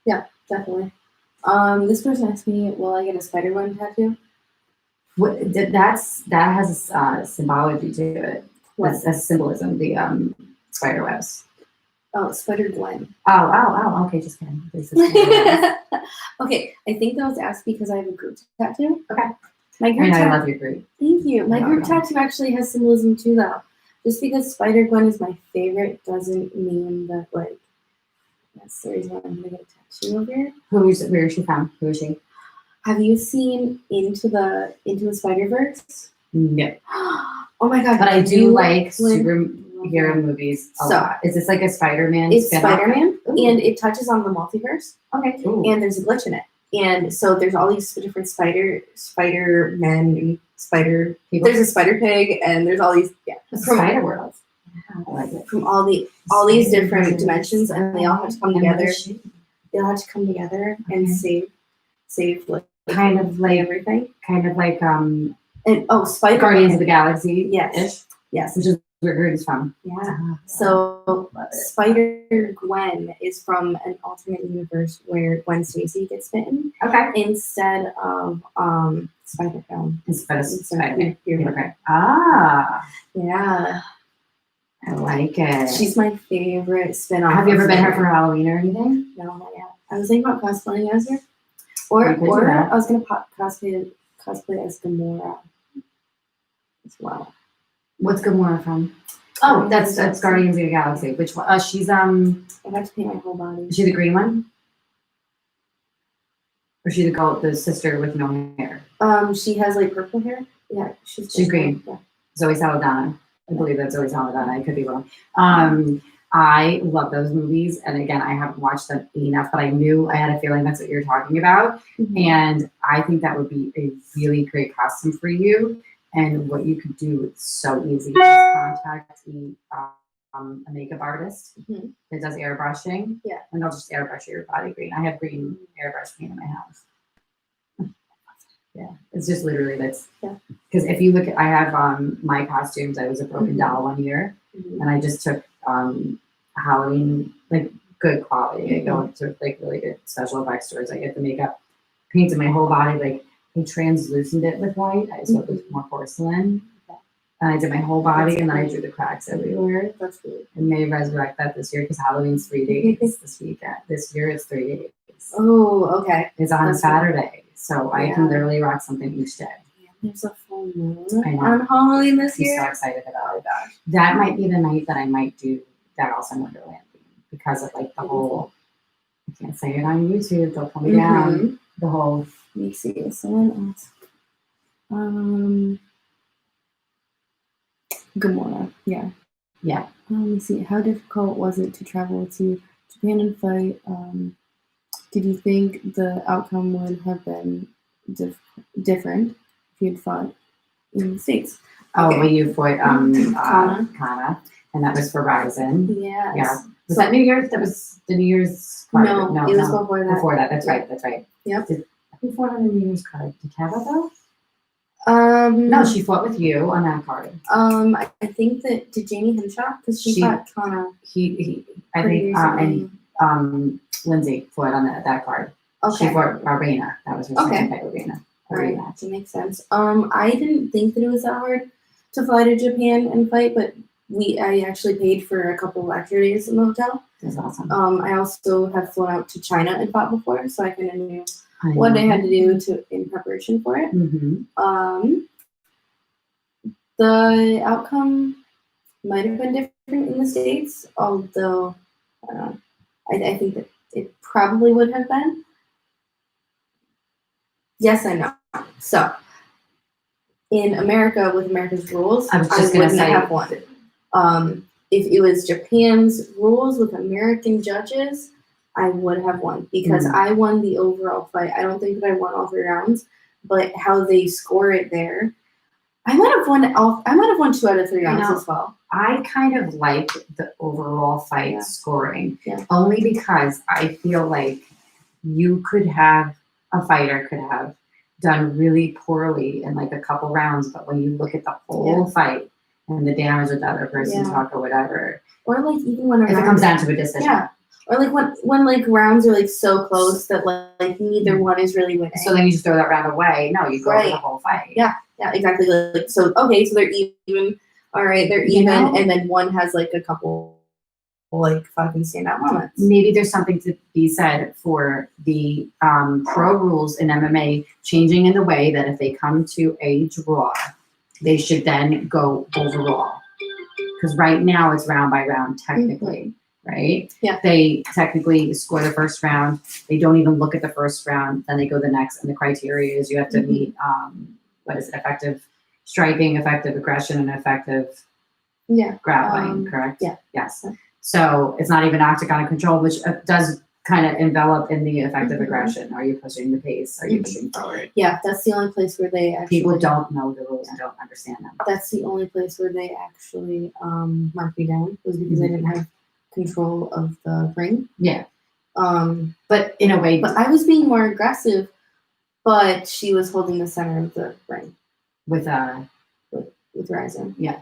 Yeah, definitely. This person asked me, will I get a spider-web tattoo? That has a symbology to it. That's symbolism, the spider webs. Oh, Spider Gwen. Oh, okay, just kidding. Okay, I think that was asked because I have a group tattoo. Okay. My group I love your group. Thank you. My group tattoo actually has symbolism too, though. Just because Spider Gwen is my favorite doesn't mean that, like, that's the reason why I'm gonna get a tattoo over here. Where is she from? Who is she? Have you seen Into the Spider-Verse? No. Oh my god! But I do like superhero movies a lot. Is this like a Spider-Man? It's Spider-Man, Ooh. and it touches on the multiverse. Okay. Ooh. And there's a glitch in it, and so there's all these different Spider-Men and Spider. People. There's a Spider Pig, and there's all these Spider World. I like it. From all these different dimensions, and they all have to come together. They all have to come together and save like kind of like everything. Kind of like and Spider Guardians of the Galaxy. Yes. Which is where Gertie's from. Yeah. So Spider Gwen is from an alternate universe where Gwen Stacy gets bitten. Okay. Instead of Spider Film. Instead of Spider-Man. Okay. Ah. Yeah. I like it. She's my favorite spin-off. Have you ever been here for Halloween or anything? No, not yet. I was thinking about cosplaying as her. Or I was gonna cosplay as Gamora as well. What's Gamora from? Oh, that's Guardians of the Galaxy. Which one? She's I have to paint my whole body. Is she the green one? Or is she the sister with no hair? She has like purple hair. Yeah, she's green. Yeah. Zoe Saldana. I believe that's Zoe Saldana. I could be wrong. I love those movies, and again, I haven't watched them enough, but I had a feeling that's what you're talking about, and I think that would be a really great costume for you. And what you could do, it's so easy. Just contact a makeup artist that does airbrushing. Yeah. And they'll just airbrush your body green. I have green airbrush paint in my house. Yeah. It's just literally that's. Yeah. Because if you look at, I have my costumes. I was a broken doll one year, and I just took Halloween, like good quality. I go to like really good special effects stores. I get the makeup, painted my whole body, like I translucened it with white. I swapped with more porcelain. And I did my whole body, and then I drew the cracks everywhere. That's good. I may resurrect that this year because Halloween's 3 days this weekend. This year it's 3 days. Oh, okay. It's on Saturday, so I can literally rock something each day. Yeah, there's a full moon on Halloween this year. I'm so excited about it. That might be the night that I might do that also in Wonderland because of like the whole. I can't say it on YouTube. They'll pull me down. The whole. Let me see. Someone else. Gamora. Yeah. Yeah. Let me see. How difficult was it to travel to Japan and fight? Did you think the outcome would have been different if you had fought in the States? Oh, well, you fought Kana. And that was for Ryzen. Yes. Yeah. Was that New Year's? That was the New Year's card. No, it was before that. Before that. That's right. That's right. Yep. Who fought on the New Year's card? Did Kava go? No, she fought with you on that card. I think that did Jamie Henshaw because she fought Kana. I think and Lindsay fought on that card. Okay. She fought Raina. That was her second fight with Raina. All right, that makes sense. I didn't think that it was that hard to fly to Japan and fight, but I actually paid for a couple of extra days in the hotel. That's awesome. I also have flown out to China and fought before, so I kind of knew what I had to do in preparation for it. Mm-hmm. The outcome might have been different in the States, although I think that it probably would have been. Yes and no. So, in America, with America's rules, I was just wouldn't gonna say, have won. If it was Japan's rules with American judges, I would have won because I won the overall fight. I don't think that I won all 3 rounds, but how they score it there, I might have won 2 out of 3 rounds as well. I kind of like the overall fight scoring, Yeah. only because I feel like a fighter could have done really poorly in like a couple rounds, but when you look at the whole fight and the damage that the other person took or whatever, or like even when if it comes down to a decision, or like when like rounds are like so close that like neither one is really winning. So then you just throw that round away. No, you go over the whole fight. Yeah, exactly. Like so, okay, so they're even. All right, they're even, and then one has like a couple like fucking standout moments. Maybe there's something to be said for the pro rules in MMA changing in the way that if they come to a draw, they should then go overall. Because right now it's round by round technically, right? Yeah. They technically score the first round. They don't even look at the first round. Then they go the next, and the criteria is you have to meet effective striking, effective aggression, and effective grappling. Correct? Yeah. Yes. So it's not even octagon control, which does kind of envelop in the effective aggression. Are you pushing the pace? Are you pushing forward? Yeah, that's the only place where they actually... People don't know the rules and don't understand them. That's the only place where they actually marked me down, was because I didn't have control of the ring. Yeah. But in a way... But I was being more aggressive, but she was holding the center of the ring. With Ryzen. Yeah.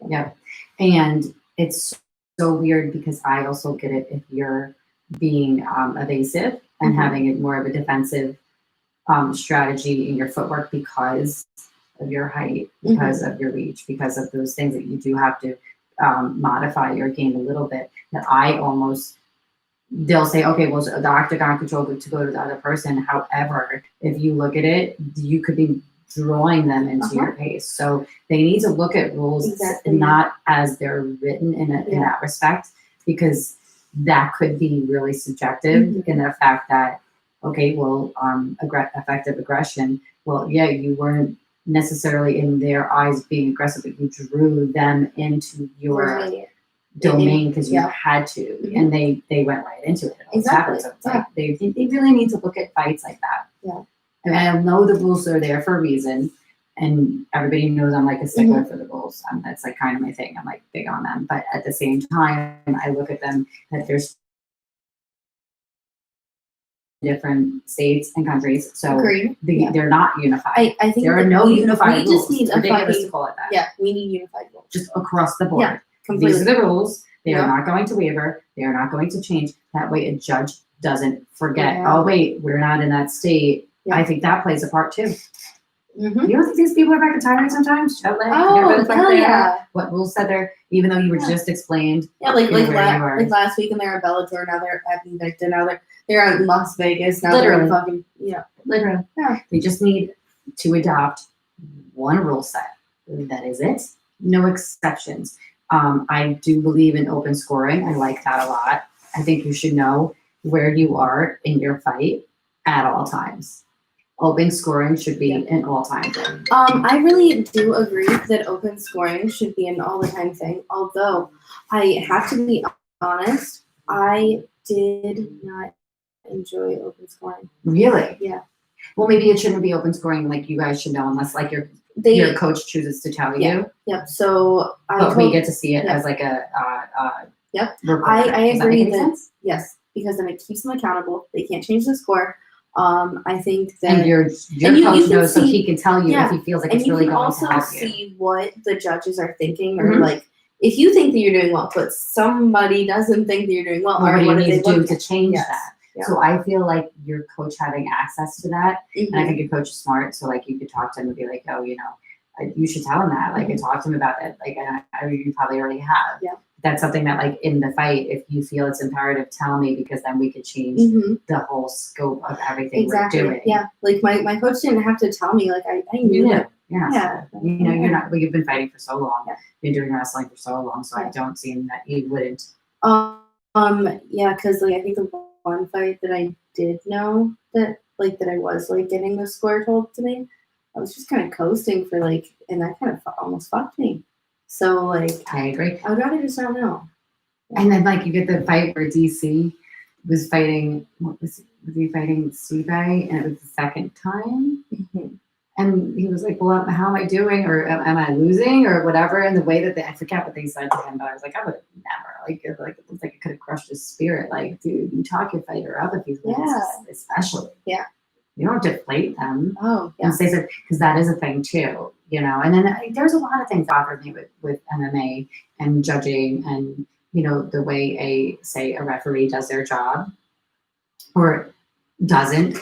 Yeah. And it's so weird because I also get it if you're being evasive and having it more of a defensive strategy in your footwork because of your height, because of your reach, because of those things that you do have to modify your game a little bit. That they'll say, okay, well, the octagon control to go to the other person. However, if you look at it, you could be drawing them into your pace. So they need to look at rules not as they're written in that respect, because that could be really subjective in the fact that, okay, well, effective aggression, well, yeah, you weren't necessarily in their eyes being aggressive, but you drew them into your domain because you had to, and they went right into it. Exactly. So it's like they really need to look at fights like that. Yeah. And I know the rules are there for a reason, and everybody knows I'm like a stickler for the rules. That's like kind of my thing. I'm like big on them, but at the same time, I look at them that there's different states and countries, so they're not unified. I think there are no unified rules. We just need it's ridiculous to call it that. Yeah, we need unified rules, just across the board. Yeah, completely. These are the rules. They are not going to waver. They are not going to change. That way, a judge doesn't forget. Oh wait, we're not in that state. I think that plays a part too. You don't think these people are back tired sometimes? Jet lag? Oh, hell yeah. What rules said there, even though you were just explained. Yeah, like last week, and they're at Bellator, now they're at Invicta, now they're in Las Vegas, now they're fucking, literally. Yeah. They just need to adopt one rule set. That is it. No exceptions. I do believe in open scoring. I like that a lot. I think you should know where you are in your fight at all times. Open scoring should be an all-time thing. I really do agree that open scoring should be an all-the-time thing. Although I have to be honest, I did not enjoy open scoring. Really? Yeah. Well, maybe it shouldn't be open scoring like you guys should know, unless like your coach chooses to tell you. Yep. So we get to see it as like a. I agree that yes, because then it keeps them accountable. They can't change the score. I think that and your coach knows, so he can tell you if he feels like it's really going to help you. And you can also see what the judges are thinking, or like if you think that you're doing well, but somebody doesn't think that you're doing well, or what do you need to do to change that? Yeah. So I feel like your coach having access to that, and I Mhm. think your coach is smart. So like you could talk to him and be like, oh, you should tell him that, like, and talk to him about it. Like, and you probably already have. Yeah. That's something that, like, in the fight, if you feel it's imperative, tell me, because then we could change Mhm. the whole scope of everything Exactly. we're doing. Yeah. Like my coach didn't have to tell me. Like I knew that. Yeah. Yeah. So, you're not. Well, you've been fighting for so long. Yeah. Been doing wrestling for so long. So I don't see that you wouldn't. Yeah, because like I think the one fight that I did know that I was like getting the score told to me, I was just kind of coasting for like, and that kind of almost fucked me. So like, I agree. I would rather just not know. And then like you get the fight where DC was fighting. What was he fighting? Seabay, and it was the second time. Mhm. And he was like, well, how am I doing? Or am I losing? Or whatever. And the way that I forget what they said to him, but I was like, I would have never. It looks like it could have crushed his spirit. Like, dude, you talk your fighter up if he's winning, especially. Yeah. You don't deflate them. Oh, yeah. And say so, because that is a thing too, And then there's a lot of things that bother me with MMA and judging, and the way a referee does their job or doesn't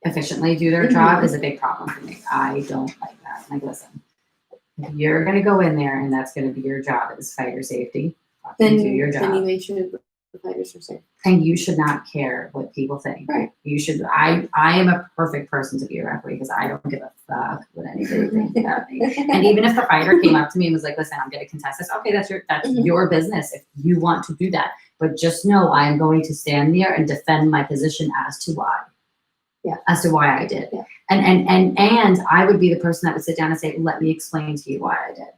efficiently do their job is a big problem for me. I don't like that. Like, listen, if you're going to go in there and that's going to be your job as fighter safety, then do your job. Then you make sure the fighters are safe. And you should not care what people think. Right. You should. I am a perfect person to be a referee because I don't give a fuck what anybody thinks about me. And even if the fighter came up to me and was like, "Listen, I'm going to contest this," okay, that's your business if you want to do that. But just know I am going to stand there and defend my position as to why. Yeah. As to why I did. Yeah. And I would be the person that would sit down and say, let me explain to you why I did.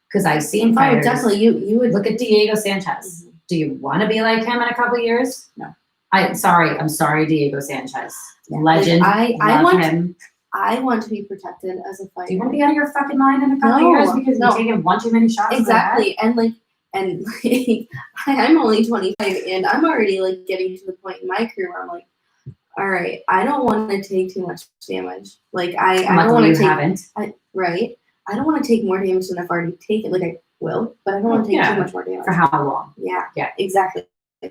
Because I've seen fighters. Oh, definitely. You would look at Diego Sanchez. Do you want to be like him in a couple of years? No. I'm sorry, Diego Sanchez. Legend. Like, I want him. I want to be protected as a fighter. Do you want to be out of your fucking mind in a couple of years because you're taking one too many shots? Exactly. And I'm only 25 and I'm already like getting to the point in my career where I'm like, all right, I don't want to take too much damage. Like I don't want to take. I don't want to take more damage than I've already taken. Like I will, but I don't want to take too much more damage. For how long? Yeah, exactly.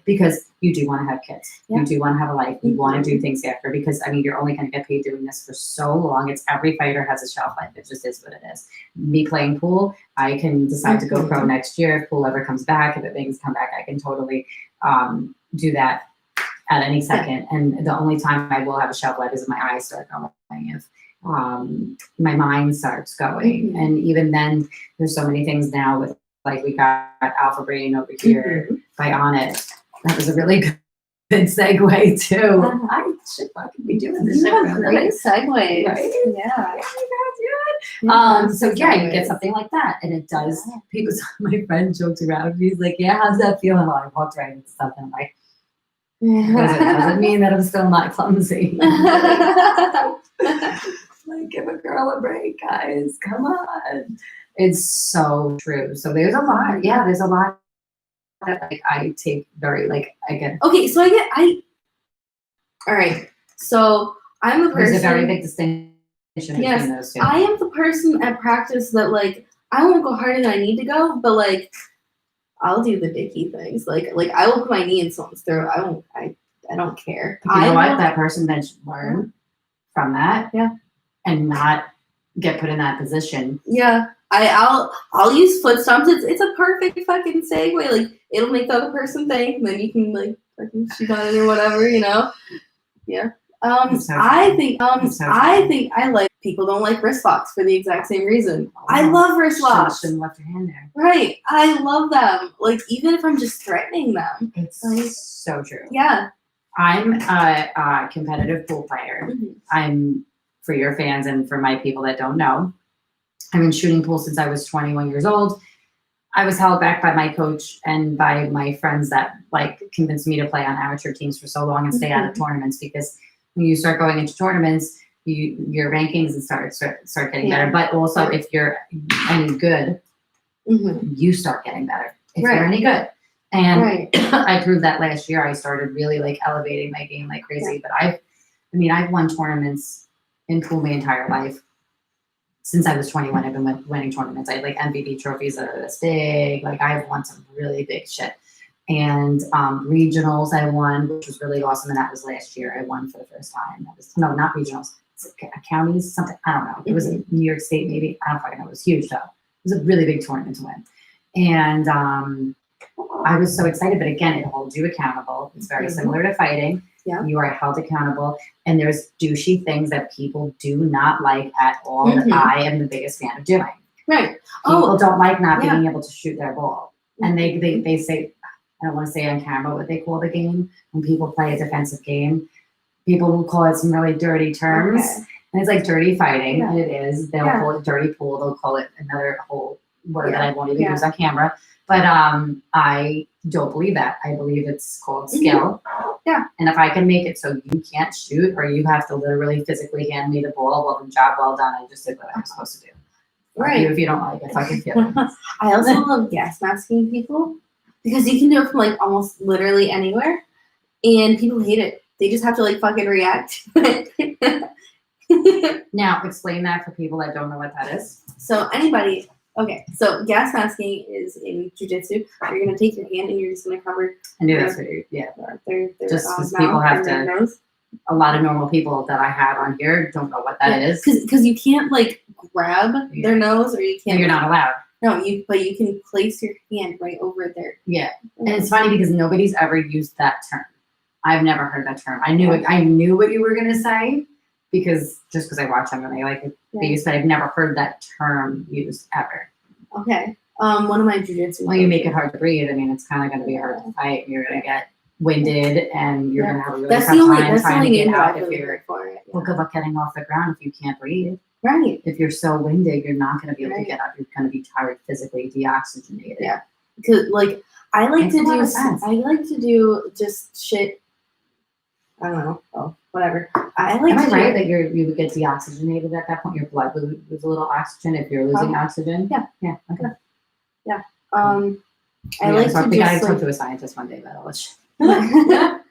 Because you do want to have kids. Yeah. You do want to have a life. You want to do things after. Because you're only going to get paid doing this for so long. It's every fighter has a shelf life. It just is what it is. Me playing pool, I can decide to go pro next year if pool ever comes back. If it makes come back, I can totally do that at any second. And the only time I will have a shelf life is if my eyes start going, if my mind starts going. And even then, there's so many things now with, like, we got Alpha Brain over here by Onnit. That was a really good segue too. I should fucking be doing this. You have great segues. Right? Yeah. So you get something like that, and it does. People, my friend jokes around. He's like, "Yeah, how's that feeling?" Well, I walked right into something. I'm like, does it mean that I'm still not clumsy? Like, give a girl a break, guys. Come on. It's so true. So there's a lot. Yeah, there's a lot that I take very again. Okay, so all right. So I'm the person. There's a very big distinction between those two. I am the person at practice that I won't go harder than I need to go, but I'll do the dicky things. Like I will put my knee in someone's throat. I don't care. You know what? That person then should learn from that. Yeah. And not get put in that position. Yeah. I'll use foot stomps. It's a perfect fucking segue. It'll make the other person think, and then you can fucking shoot on it or whatever, Yeah. I think I like people don't like wrist locks for the exact same reason. I love wrist locks. Shouldn't left your hand there. Right. I love them. Even if I'm just threatening them. It's so true. Yeah. I'm a competitive pool player. I'm, for your fans and for my people that don't know, I've been shooting pool since I was 21 years old. I was held back by my coach and by my friends that convinced me to play on amateur teams for so long and stay out of tournaments, because when you start going into tournaments, your rankings and start getting better. But also if you're any good, you start getting better if you're any good. And I proved that last year. I started really elevating my game like crazy. But I've won tournaments in pool my entire life. Since I was 21, I've been winning tournaments. I have MVP trophies that are this big. I've won some really big shit. And regionals I won, which was really awesome. And that was last year. I won for the first time. That was, no, not regionals, counties, something, I don't know. It was in New York State, maybe. I don't fucking know. It was huge though. It was a really big tournament to win. And I was so excited, but again, it holds you accountable. It's very similar to fighting. Yeah. You are held accountable. And there's douchey things that people do not like at all that I am the biggest fan of doing. Right. People don't like not being able to shoot their ball. And they say, I don't want to say on camera what they call the game. When people play a defensive game, people will call it some really dirty terms. Okay. And it's like dirty fighting, and it is. They'll call it dirty pool. They'll call it another whole word that I won't even use on camera. But I don't believe that. I believe it's called skill. Yeah. And if I can make it so you can't shoot or you have to literally physically hand me the ball, well, then job well done. I just did what I was supposed to do. Right. You if you don't like it, fucking feel it. I also love gas masking people because you can do it from like almost literally anywhere, and people hate it. They just have to like fucking react. Now, explain that for people that don't know what that is. So so gas masking is in jiu-jitsu. You're gonna take your hand and you're just gonna cover. I knew that's what Their just because mouth people have and their to. nose. A lot of normal people that I have on here don't know what that is. Because you can't like grab their nose, or you can't. You're not allowed. No, but you can place your hand right over there. Yeah, and it's funny because nobody's ever used that term. I've never heard that term. I knew it. I knew what you were gonna say because I watch them and I like it, but I've never heard that term used ever. Okay. One of my jiu-jitsu. Well, you make it hard to breathe. I mean, it's kind of going to be hard to fight. You're going to get winded, and you're going to have a really tough time trying to get out. If you're, well, good luck getting off the ground if you can't breathe. Right. If you're so winded, you're not going to be able to get up. You're going to be tired, physically deoxygenated. Yeah. Because I like to do just shit. I don't know. Oh, whatever. Am I right that you would get deoxygenated at that point? Your blood would lose a little oxygen if you're losing oxygen? Yeah. Yeah. Okay. Yeah. I like to we gotta just talk to a scientist one day about all this shit.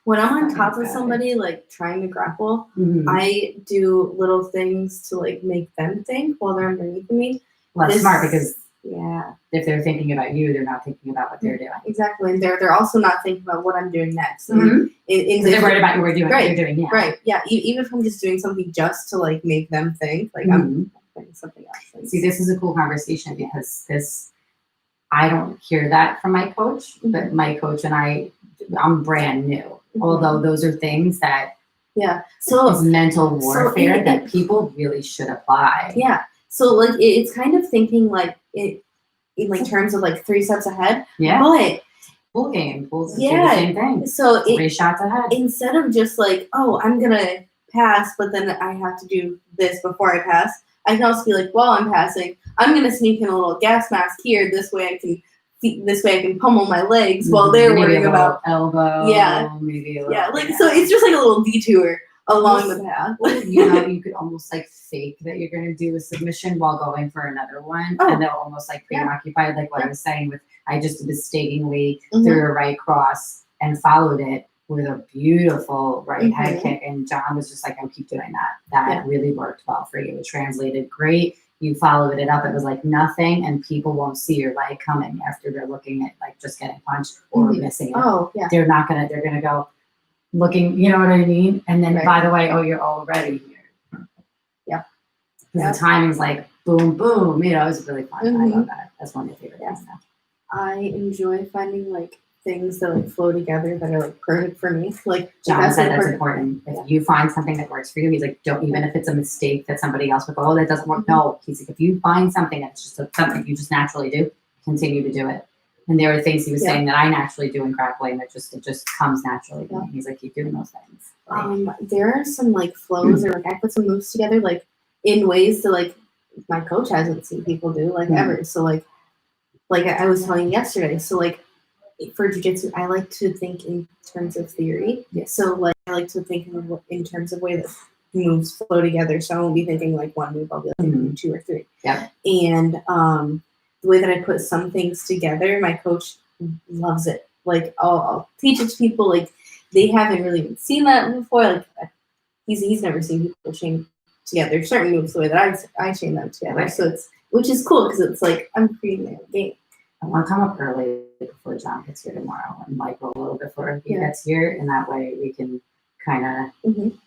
when I'm on top of somebody, like trying to grapple, I do little things to like make them think while they're underneath me. Well, that's smart because yeah, if they're thinking about you, they're not thinking about what they're doing. Exactly, and they're also not thinking about what I'm doing next. They're worried about what you're doing. Yeah. Right. Yeah. Even if I'm just doing something just to like make them think, like I'm doing something else. See, this is a cool conversation because I don't hear that from my coach, but my coach and I'm brand new. Although those are things that is mental warfare that people really should apply. Yeah. So like it's kind of thinking like it in like terms of like 3 steps ahead. Yeah. But pool game, pools do the same thing. So 3 shots ahead. Instead of just like, oh, I'm gonna pass, but then I have to do this before I pass. I can also be like, while I'm passing, I'm gonna sneak in a little gas mask here. This way I can pummel my legs while they're worrying about elbow. Maybe a little, so it's just like a little detour along the path. You could almost like fake that you're going to do a submission while going for another one, and they'll almost like preoccupied, like what I was saying with I just mistakenly threw a right cross and followed it with a beautiful right head kick, and John was just like, "Oh, keep doing that. That really worked well for you. It translated great. You followed it up. It was like nothing, and people won't see your leg coming after they're looking at like just getting punched or missing it. Oh, yeah. They're gonna go." Looking, you know what I mean? And then, by the way, you're already here. Yeah. Because the timing's like boom, boom. You know, it's really fun. I love that. That's one of my favorite things now. I enjoy finding like things that like flow together that are like perfect for me. Like John said that's important. If you find something that works for you, he's like, don't, even if it's a mistake that somebody else would go, oh, that doesn't work. No, he's like, if you find something that's just something you just naturally do, continue to do it. And there are things he was saying that I naturally do in grappling that it just comes naturally to me. He's like, keep doing those things. There are some like flows or like I put some moves together like in ways that like my coach hasn't seen people do like ever. So like I was telling you yesterday. So like for jiu-jitsu, I like to think in terms of theory. So like I like to think in terms of way that moves flow together. So I won't be thinking like one move. I'll be like 2 or 3. Yeah. And the way that I put some things together, my coach loves it. Like I'll teach it to people. Like they haven't really even seen that before. Like he's never seen people chain together certain moves the way that I chain them together. Right. So which is cool because it's like I'm creating my own game. I want to come up early before John gets here tomorrow and Michael a little before he gets here, and that way we can kind of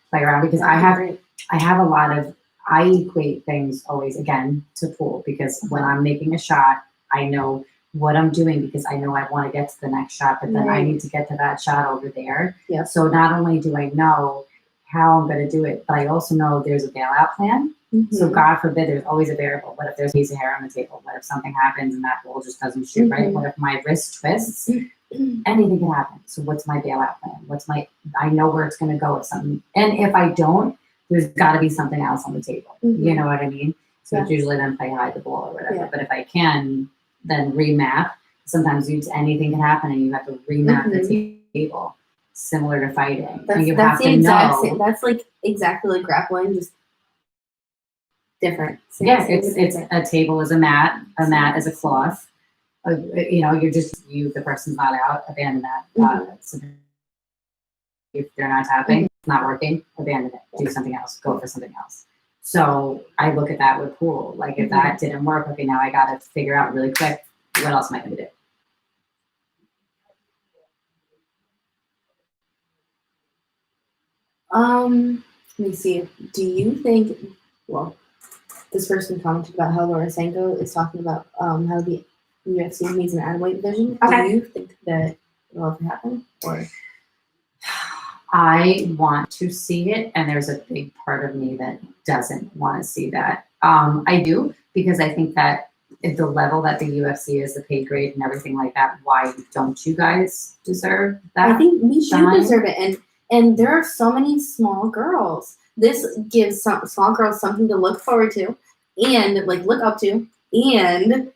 play around because I have a lot of, I equate things always again to pool because when I'm making a shot, I know what I'm doing because I know I want to get to the next shot, but then I need to get to that shot over there. Yeah. So not only do I know how I'm going to do it, but I also know there's a bailout plan. So God forbid, there's always a variable. What if there's a piece of hair on the table? What if something happens and that ball just doesn't shoot right? What if my wrist twists? Anything can happen. So what's my bailout plan? I know where it's going to go if something, and if I don't, there's got to be something else on the table. You know what I mean? So it's usually then play hide the ball or whatever. But if I can, then remap. Sometimes anything can happen and you have to remap the table. Similar to fighting. That's like exactly like grappling, just different. It's a table is a mat is a cloth. The person's not out, abandon that. So if they're not tapping, it's not working, abandon it, do something else, go for something else. So I look at that with pool. Like if that didn't work, okay, now I got to figure out really quick, what else am I going to do? Let me see. Do you think, well, this person commented about how Laura Sanko is talking about how the UFC needs an atomweight division. Okay. Do you think that will ever happen? Or I want to see it, and there's a big part of me that doesn't want to see that. I do, because I think that at the level that the UFC is, the pay grade and everything like that, why don't you guys deserve that? I think we do deserve it, and there are so many small girls. This gives some small girls something to look forward to, and like look up to, and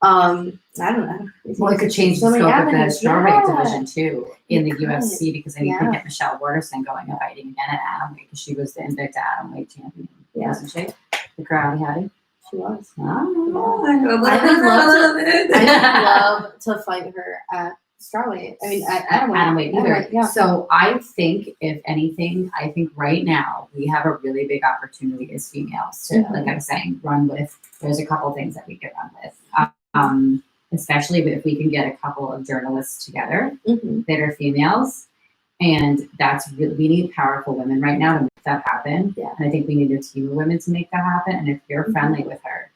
I don't know. Well, it could change the scope of the strawweight division too in the UFC, because then you can get Michelle Waterson going and fighting again at atomweight, because she was the Invicta atomweight champion, wasn't she? The Karate Hattie. She was. Oh, I would love to fight her at strawweight. I mean, at atomweight either. Yeah. So I think, if anything, right now we have a really big opportunity as females to, like I was saying, run with. There's a couple things that we could run with, especially if we can get a couple of journalists together that are females, and we need powerful women right now to make that happen. Yeah. And I think we need a team of women to make that happen. And if you're friendly with her,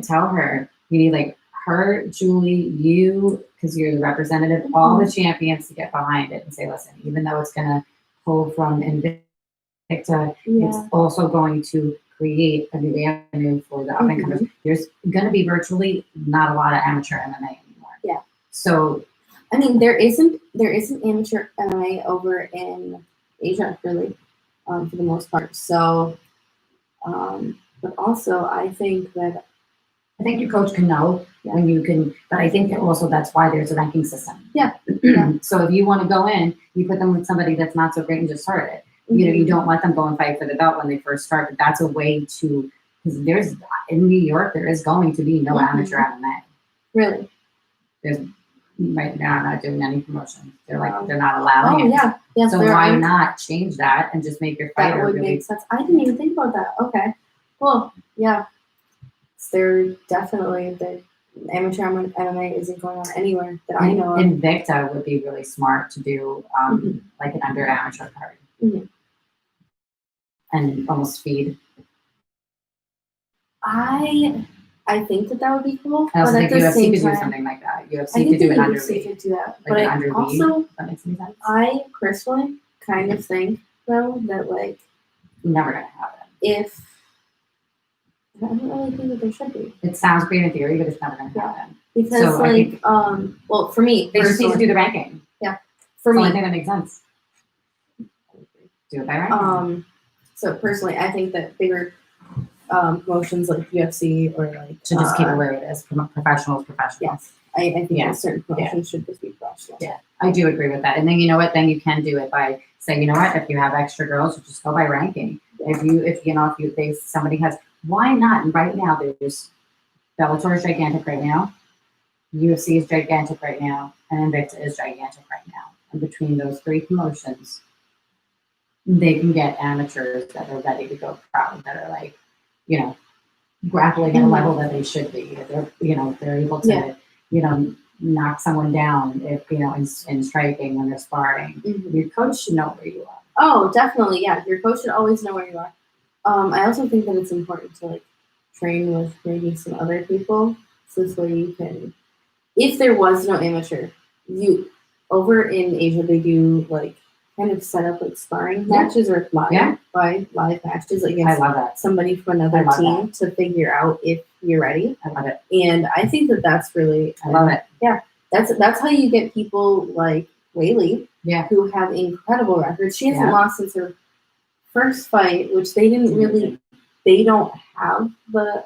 tell her you need like her, Julie, you, because you're the representative, all the champions to get behind it and say, listen, even though it's going to pull from Invicta, it's also going to create a new avenue for the up and comers. There's going to be virtually not a lot of amateur MMA anymore. Yeah. So, I mean, there isn't amateur MMA over in Asia, really, for the most part. So, but also I think your coach can know when you can, but I think that also that's why there's a ranking system. Yeah. So if you want to go in, you put them with somebody that's not so great and just start it. You don't let them go and fight for the belt when they first start, but that's a way to, because in New York, there is going to be no amateur MMA. Really? There's right now not doing any promotion. They're not allowing it. Yeah. So why not change that and just make your fighter that would really make sense. I didn't even think about that. Okay. Well, yeah. They're definitely the amateur MMA isn't going on anywhere that I know of. Invicta would be really smart to do like an under amateur card. And almost feed. I think that would be cool. I also but think at the UFC same could time, do something like that. UFC could do an under UFC lead. could do that. Like but an I under also, lead. That makes any sense? I personally kind of think though that like never gonna happen. I don't really think that there should be. It sounds great in theory, but it's never gonna happen. Because well, for me, they just need to do the ranking. Yeah. For me, me, I think that makes sense. Do it by ranking. So personally, I think that bigger promotions like UFC or like should just keep it where it is. Professionals. Yes, I think that certain promotions should just be professional. Yeah, I do agree with that. And then you know what? Then you can do it by saying, you know what? If you have extra girls, you just go by ranking. If somebody has, why not? And right now, there's Bellator is gigantic right now, UFC is gigantic right now, and Invicta is gigantic right now. And between those three promotions, they can get amateurs that are ready to go pro, that are like, grappling at a level that they should be. They're able to, knock someone down if, in striking when they're sparring. Mhm. Your coach should know where you are. Oh, definitely. Yeah. Your coach should always know where you are. I also think that it's important to like train with maybe some other people. So this way you can, if there was no amateur, over in Asia, they do like kind of set up like sparring matches or live matches I against love that. somebody from another love team to figure out if you're ready. I love it. And I think that that's really, I love it. Yeah, that's how you get people like Whaley, Yeah. who have incredible records. She hasn't Yeah. lost since her first fight, which they didn't really. They don't have the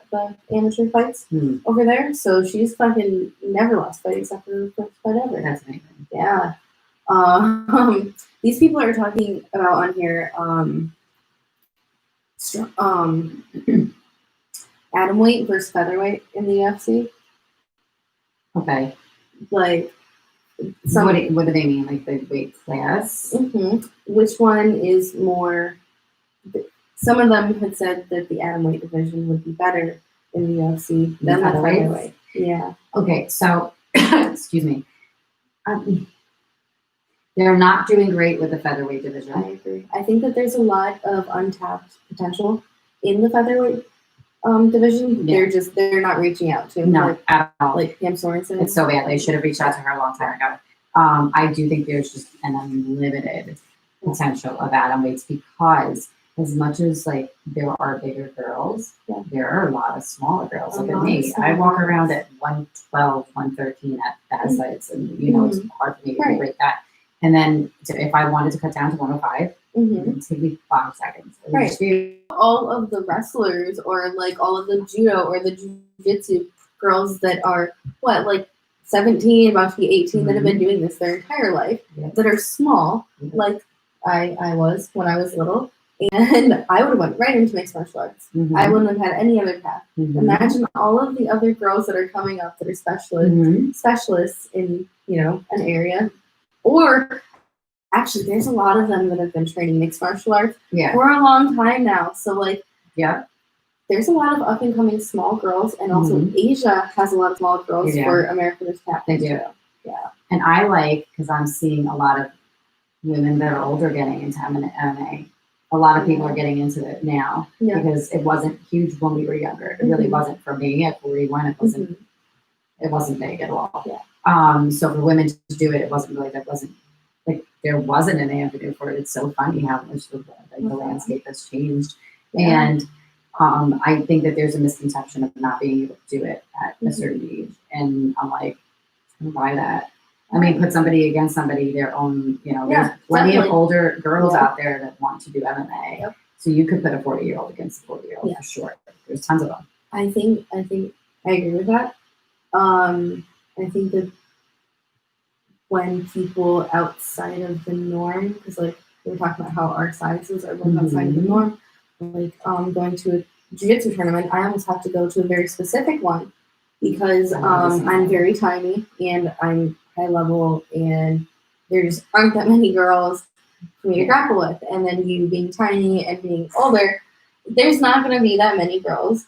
amateur fights over there, so she's fucking never lost fight except for her first fight ever. That's amazing. Yeah. These people are talking about on here atom weight versus featherweight in the UFC. Okay. Like, What do they mean? Like the weight class? Which one is more? Some of them had said that the atom weight division would be better in the UFC than the featherweight. Yeah. Okay, so excuse me. They're not doing great with the featherweight division. I agree. I think that there's a lot of untapped potential in the featherweight division. Yeah. They're not reaching out to at all. Like Pam Sorensen. It's so bad. They should have reached out to her a long time ago. I do think there's just an unlimited potential of atom weights because as much as like there are bigger girls, there are a lot of smaller girls. Look at me. I walk around at 112, 113 at fast fights, and it's hard for me to break that. And then if I wanted to cut down to 105, it would take me 5 seconds. All of the wrestlers or like all of the judo or the jiu-jitsu girls that are like 17, about to be 18, that have been doing this their entire life, that are small, like I was when I was little, and I would have went right into mixed martial arts. I wouldn't have had any other path. Imagine all of the other girls that are coming up that are specialists in an area. Or actually, there's a lot of them that have been training mixed martial arts for a long time now. So there's a lot of up and coming small girls, and also Asia has a lot of small girls for American Tap. They do. Yeah. And I because I'm seeing a lot of women that are older getting into MMA. A lot of people are getting into it now because it wasn't huge when we were younger. It really wasn't for me at 41. It wasn't. It wasn't big at all. Yeah. So for women to do it, it wasn't really. There wasn't an avenue for it. It's so funny how much the landscape has changed, and I think that there's a misconception of not being able to do it at a certain age, and I'm like, why that? I mean, put somebody against somebody, their own, there's plenty of older girls out there that want to do MMA. Yep. So you could put a 40-year-old against a 40-year-old for sure. There's tons of them. I think I agree with that. I think that when people outside of the norm, because like we were talking about how our sizes are both outside of the norm, like going to a jiu-jitsu tournament, I almost have to go to a very specific one because I'm very tiny and I'm high level, and there just aren't that many girls for me to grapple with. And then you being tiny and being older, there's not going to be that many girls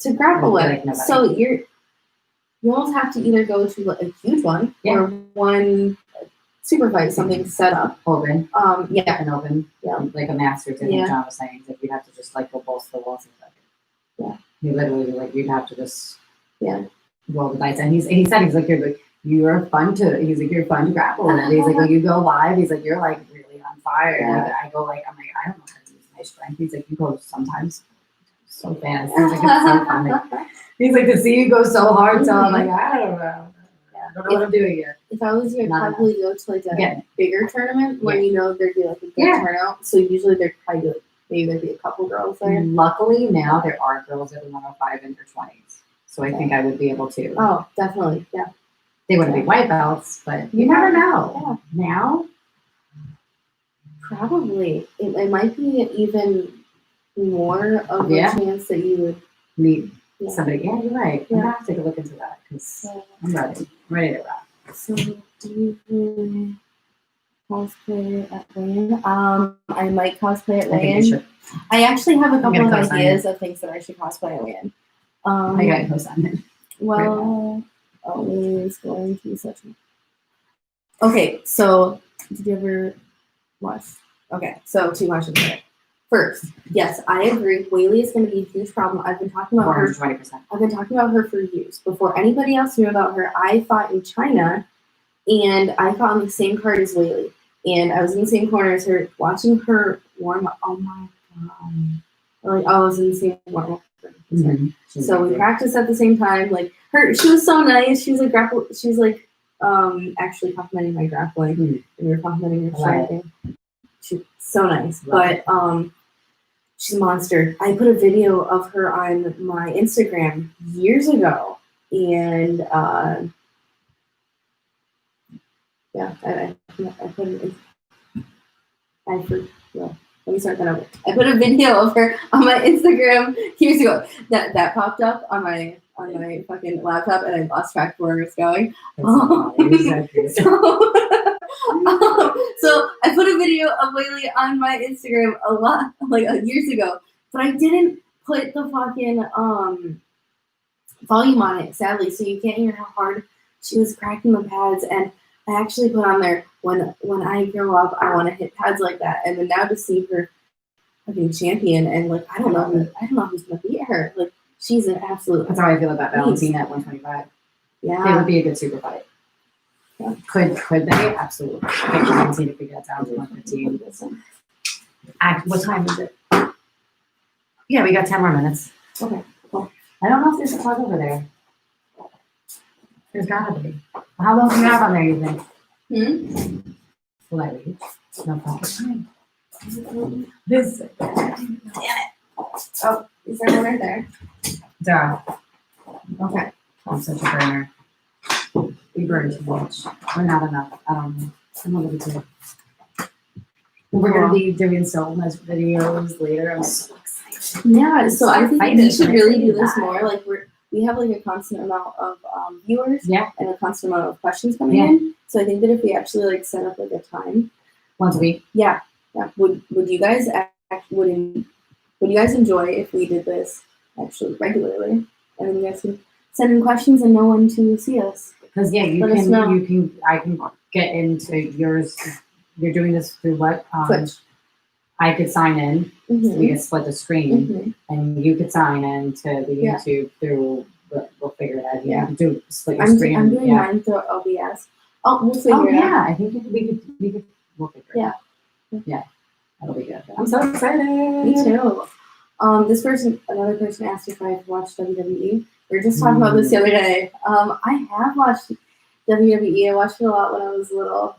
to grapple with. So you almost have to either go to a huge one or one super fight, something set up. Open. An open. Yeah. Like a master's, and John was saying that you'd have to just go balls to the walls and stuff. Yeah. You literally you'd have to just roll the dice. And he said you're fun to grapple with. He's like, when you go live, he's like, you're like really on fire. Yeah. I go I don't know how to use my strength. He's like, you go sometimes so fast. He's like, it's so funny. He's like, to see you go so hard. So I'm like, I don't know. I don't know what I'm doing yet. If I was you, I'd probably go to a bigger tournament where there'd be a good turnout. So usually there'd probably maybe there'd be a couple girls there. Luckily now there are girls at 105 in their 20s. So I think I would be able to. Oh, definitely. Yeah. They wouldn't be white belts, but you never know. Yeah. Now? Probably. It might be even more of a chance that you would meet somebody. Yeah, you're right. I'm going to have to take a look into that because I'm ready. I'm ready to rock. So, do you cosplay at weigh-in? I might cosplay at weigh-in. I actually have a couple of ideas of things that I should cosplay at weigh-in. I got co-signed. Well, always going to be such a... Okay, so did you ever watch? Okay, so 2 questions there. First, yes, I agree. Whaley is going to be a huge problem. I've been talking about her. 420%. I've been talking about her for years. Before anybody else knew about her, I fought in China, and I fought on the same card as Whaley. And I was in the same corner as her, watching her warm up. Oh my god! Like I was in the same warm up. Mm-hmm. So we practiced at the same time. Like she was so nice. She was like She was like actually complimenting my grappling, and we were complimenting her striking. She's so nice, but she's a monster. I put a video of her on my Instagram years ago, and yeah, I put it in. Let me start that over. I put a video of her on my Instagram years ago. That popped up on my fucking laptop, and I lost track of where it's going. So I put a video of Whaley on my Instagram a lot, like years ago, but I didn't put the fucking volume on it, sadly, so you can't hear how hard she was cracking the pads. And I actually put on there, when I grow up, I want to hit pads like that. And then now to see her fucking champion, and like I don't know who's gonna beat her. Like she's an absolute. That's how I feel about Valentina at 125. Yeah, it would be a good super fight. Yeah. Could they? Absolutely. I think Valentina could get down to 115. What time is it? Yeah, we got 10 more minutes. Okay, cool. I don't know if there's a plug over there. There's gotta be. How long do you have on there, you think? Will I reach? No problem. This. Damn it. Oh, is there one right there? Duh. Okay. I'm such a burner. We burn too much. Or not enough. I don't know. I'm a little too. We're going to be doing so much videos later. I'm so excited. Yeah, so I think we should really do this more. Like we have like a constant amount of viewers, and a constant amount of questions coming in. So I think that if we actually like set up like a time once a week, would you guys would you guys enjoy if we did this actually regularly, and then you guys can send in questions and no one to see us? Because I can get into yours. You're doing this through what? Twitch. I could sign in. So we could split the screen, and you could sign in to the YouTube through. We'll figure it out. You can do split your screen. I'm doing mine through OBS. Oh, we'll figure it out. I think we'll figure it out. Yeah, that'll be good. I'm so excited. Me too. Another person asked if I've watched WWE. We were just talking about this the other day. I have watched WWE. I watched it a lot when I was little.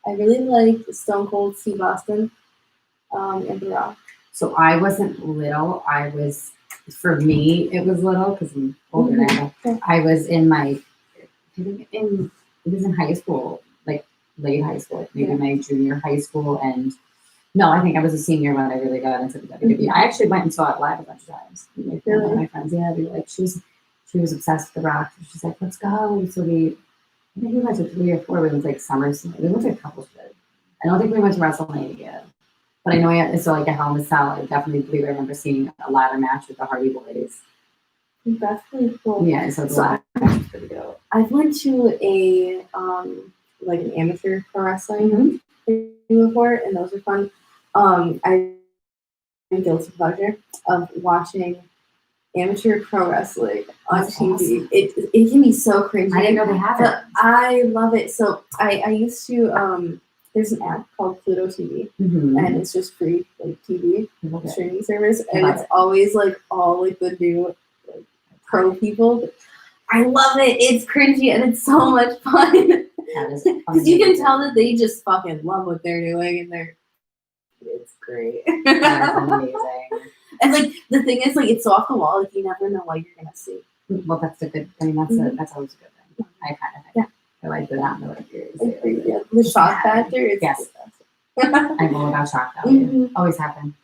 I really liked Stone Cold Steve Austin and The Rock. So I wasn't little. For me, it was little because I'm older now. I was in it was in high school, like late high school, maybe my junior high school. And no, I think I was a senior when I really got into the WWE. I actually went and saw it live a bunch of times. One of my friends, they were like, she was obsessed with The Rock. She's like, let's go. So I think we went to 3 or 4. We went to like SummerSlam. We went to a couple shows. I don't think we went to WrestleMania. But I know I saw like a Hell in a Cell. I definitely remember seeing a ladder match with the Hardy Boys. That's pretty cool. Yeah, so the ladder match was pretty dope. I went to a like an amateur pro wrestling thing before, and those are fun. I have guilty pleasure of watching amateur pro wrestling on TV. Awesome. It can be so cringy. I didn't know they have it. I love it. So I used to there's an app called Pluto TV, and it's just free like TV streaming service, and it's always like all like the new like, pro people. I love it. It's cringy and it's so much fun. Because you can tell that they just fucking love what they're doing, and it's great. That's amazing. And like the thing is, like it's so off the wall, like you never know what you're gonna see. Well, that's a good. I mean, that's always a good thing. I kind of think. I like that out in the The shock factor is I'm all about shock value. Always happen.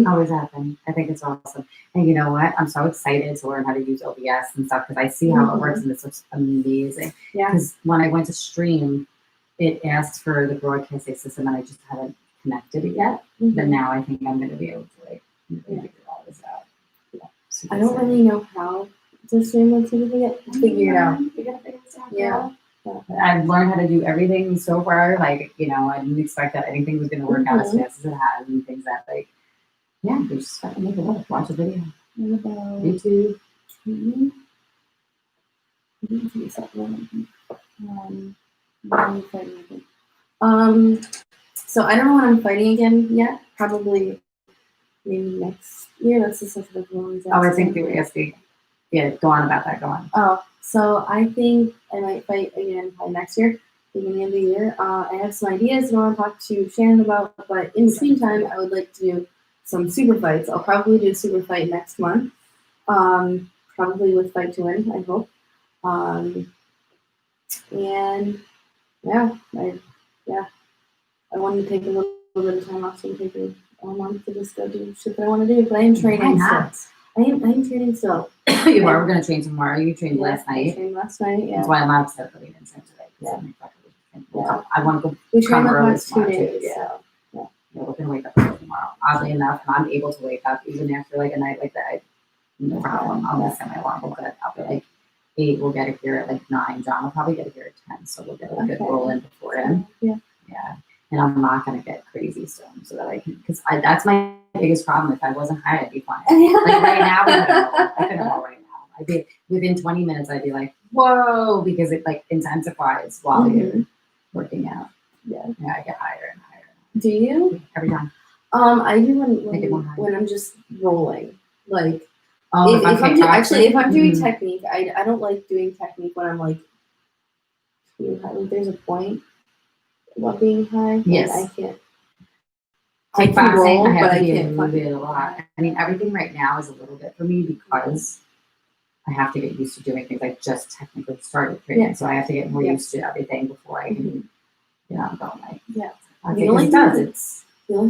Always happen. I think it's awesome. And you know what? I'm so excited to learn how to use OBS and stuff because I see how it works and it looks amazing. Yeah. Because when I went to stream, it asked for the broadcasting system and I just haven't connected it yet. But now I think I'm going to be able to figure all this out. I don't really know how Just once we get figure it out. We gotta figure this out. Yeah. I've learned how to do everything so far. Like, you know, I didn't expect that anything was going to work out as fast as it has, and things that, like, yeah, we just got to make it work. Watch a video. What about YouTube. So I don't know when I'm fighting again yet. Probably maybe next year. That's the stuff that always. Oh, I think the ASD. Yeah, go on about that. Go on. Oh, so I think I might fight again by next year, beginning of the year. I have some ideas I want to talk to Shannon about, but in between time, I would like to do some super fights. I'll probably do a super fight next month. Probably with Fight to Win, I hope. And yeah, I wanted to take a little bit of time off, so I'm taking a month to just go do shit that I want to do. But I am training still. I'm training still. You are. We're gonna train tomorrow. You trained last night. I trained last night. Yeah. That's why I'm upset that we didn't train today. Yeah. I want to go. We train the early past 2 tomorrow, days. too. So. Yeah, we're gonna wake up early tomorrow. Oddly enough, and I'm able to wake up even after like a night like that. No problem. I'll miss my alarm, but I'll be like 8. We'll get it here at like 9. John will probably get it here at 10, so we'll get a good roll in before him. Yeah. Yeah. And I'm not gonna get crazy soon, so that I can, because that's my biggest problem. If I wasn't high, I'd be fine. Like right now, I couldn't roll right now. I'd be within 20 minutes. I'd be like, whoa, because it like intensifies while you're working out. Yeah, I get higher and higher. Do you? Every time. I do when I'm just rolling. Like, if I'm doing technique, I don't like doing technique when I'm like too high. Like, there's a point about being high. Yes. I can't. I can roll, but I can't move it a lot. I mean, everything right now is a little bit for me because I have to get used to doing things. I just technically started training, so I have to get more used to everything before I can, go like. Yeah. The only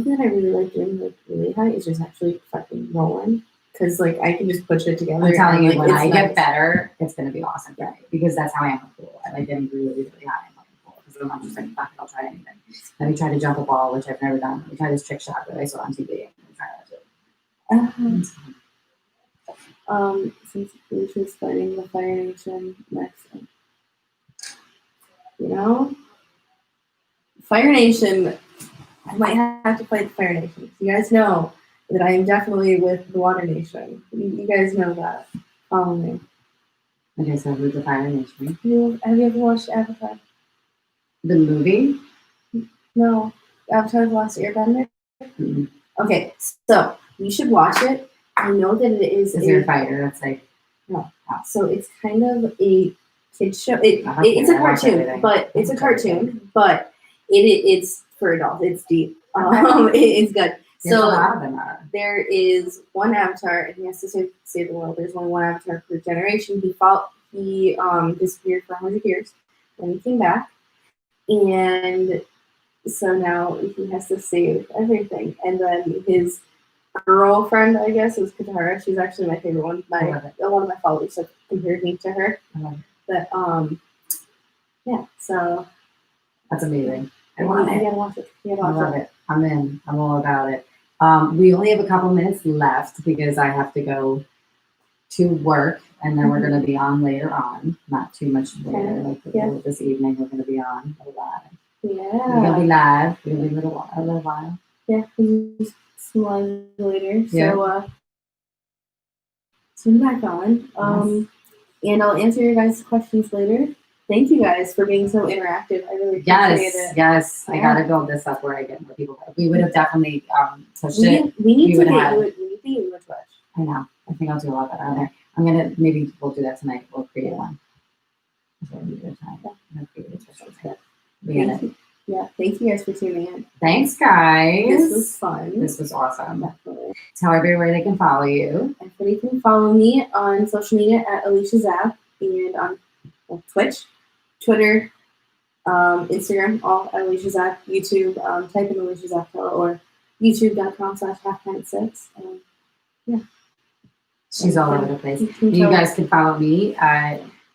thing that I really like doing like really high is just actually fucking rolling, because like I can just push it together. I'm telling you, like, when I get better, it's gonna be awesome for me, because that's how I am with pool. I like getting really, really high in pool, because then I'm just like, fuck it, I'll try anything. Let me try to jump a ball, which I've never done. Let me try this trick shot that I saw on TV. I'm try that too. Since Alesha's fighting the Fire Nation next, Fire Nation, I might have to fight the Fire Nation. You guys know that I am definitely with the Water Nation. You guys know that. Follow me. Okay, so who's the Fire Nation? Have you ever watched Avatar? The movie? No. Avatar: The Last Airbender? Mm-hmm. Okay, so you should watch it. I know that it is. Is there a fighter? That's like. No. So it's kind of a kid's show. It's a cartoon, but it's a cartoon, but it's for adults. It's deep. It's good. So a lot of them are. There is one Avatar, and he has to save the world. There's only one Avatar per generation. He disappeared for 100 years, and he came back, and so now he has to save everything. And then his girlfriend, I guess, is Katara. She's actually my favorite one. One of my followers have compared me to her. But so that's amazing. I gotta watch it. I love it. I'm in. I'm all about it. We only have a couple minutes left because I have to go to work, and then we're going to be on later on. Not too much later, this evening. We're going to be on live. Yeah. We're going to be live. We're going to be a little while. Yeah. Some live later. So tune back on. And I'll answer your guys' questions later. Thank you guys for being so interactive. I really appreciate it. Yes. I got to build this up where I get more people. We would have definitely touched it. We need to get you a Twitch. I know. I think I'll do a lot better on there. Maybe we'll do that tonight. We'll create one. Thank you guys for tuning in. Thanks, guys. This was fun. This was awesome. Definitely. Tell everybody where they can follow you. Everybody can follow me on social media at Alesha Zapp, and on Twitch, Twitter, Instagram, all at Alesha Zapp, YouTube, type in Alesha Zappitella or youtube.com/halfpint6. She's all over the place. You guys can follow me.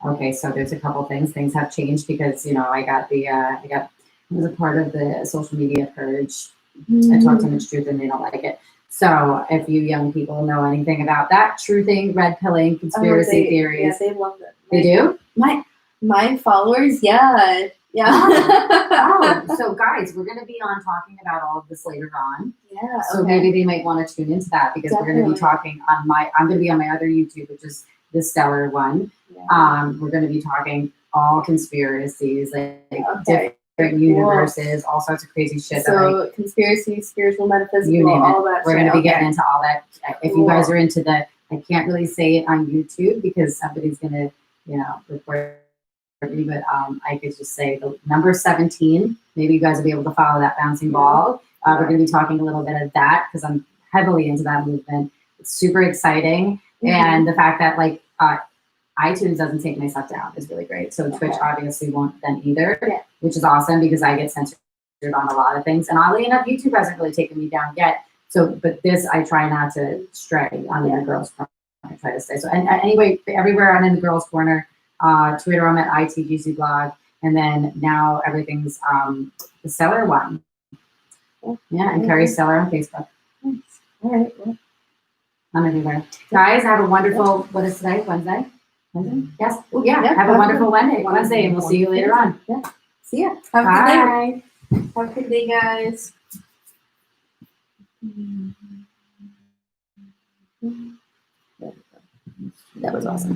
Okay, so there's a couple things. Things have changed because, I was a part of the social media purge. I talked too much truth and they don't like it. So if you young people know anything about that, truthing, red pilling, conspiracy theories, Yeah, they love it. they do? My followers, yeah. Oh, so guys, we're going to be on talking about all of this later on. Yeah. So Okay. maybe they might want to tune into that because we're going to be talking on I'm going to be on my other YouTube, which is the Stellar one. Yeah. We're going to be talking all conspiracies, like Okay. different universes, all sorts of crazy shit. So conspiracy, spiritual, metaphysical, you name all it. that. We're going to be getting Okay. into all that. If you guys are into the, I can't really say it on YouTube because somebody's going to, record me, but I could just say the number 17. Maybe you guys will be able to follow that bouncing ball. We're going to be talking a little bit of that because I'm heavily into that movement. It's super exciting. And the fact that like iTunes doesn't take my stuff down is really great. So Twitch obviously won't then either, which is awesome because I get censored on a lot of things. And oddly enough, YouTube hasn't really taken me down yet. So, but this, I try not to stray on the girls' corner. I try to stay. So, and anyway, everywhere I'm in the girls' corner. Twitter, I'm at ITGC blog, and then now everything's the Stellar one. Yeah, and Kerry Stellar on Facebook. Nice. All right. Well, I'm everywhere. Guys, have a wonderful, what is today? Wednesday? Yes. Oh, yeah. Have a wonderful Wednesday, and we'll see you later on. Yeah. See ya. Have a Bye. good day. Have a good day, guys. That was awesome.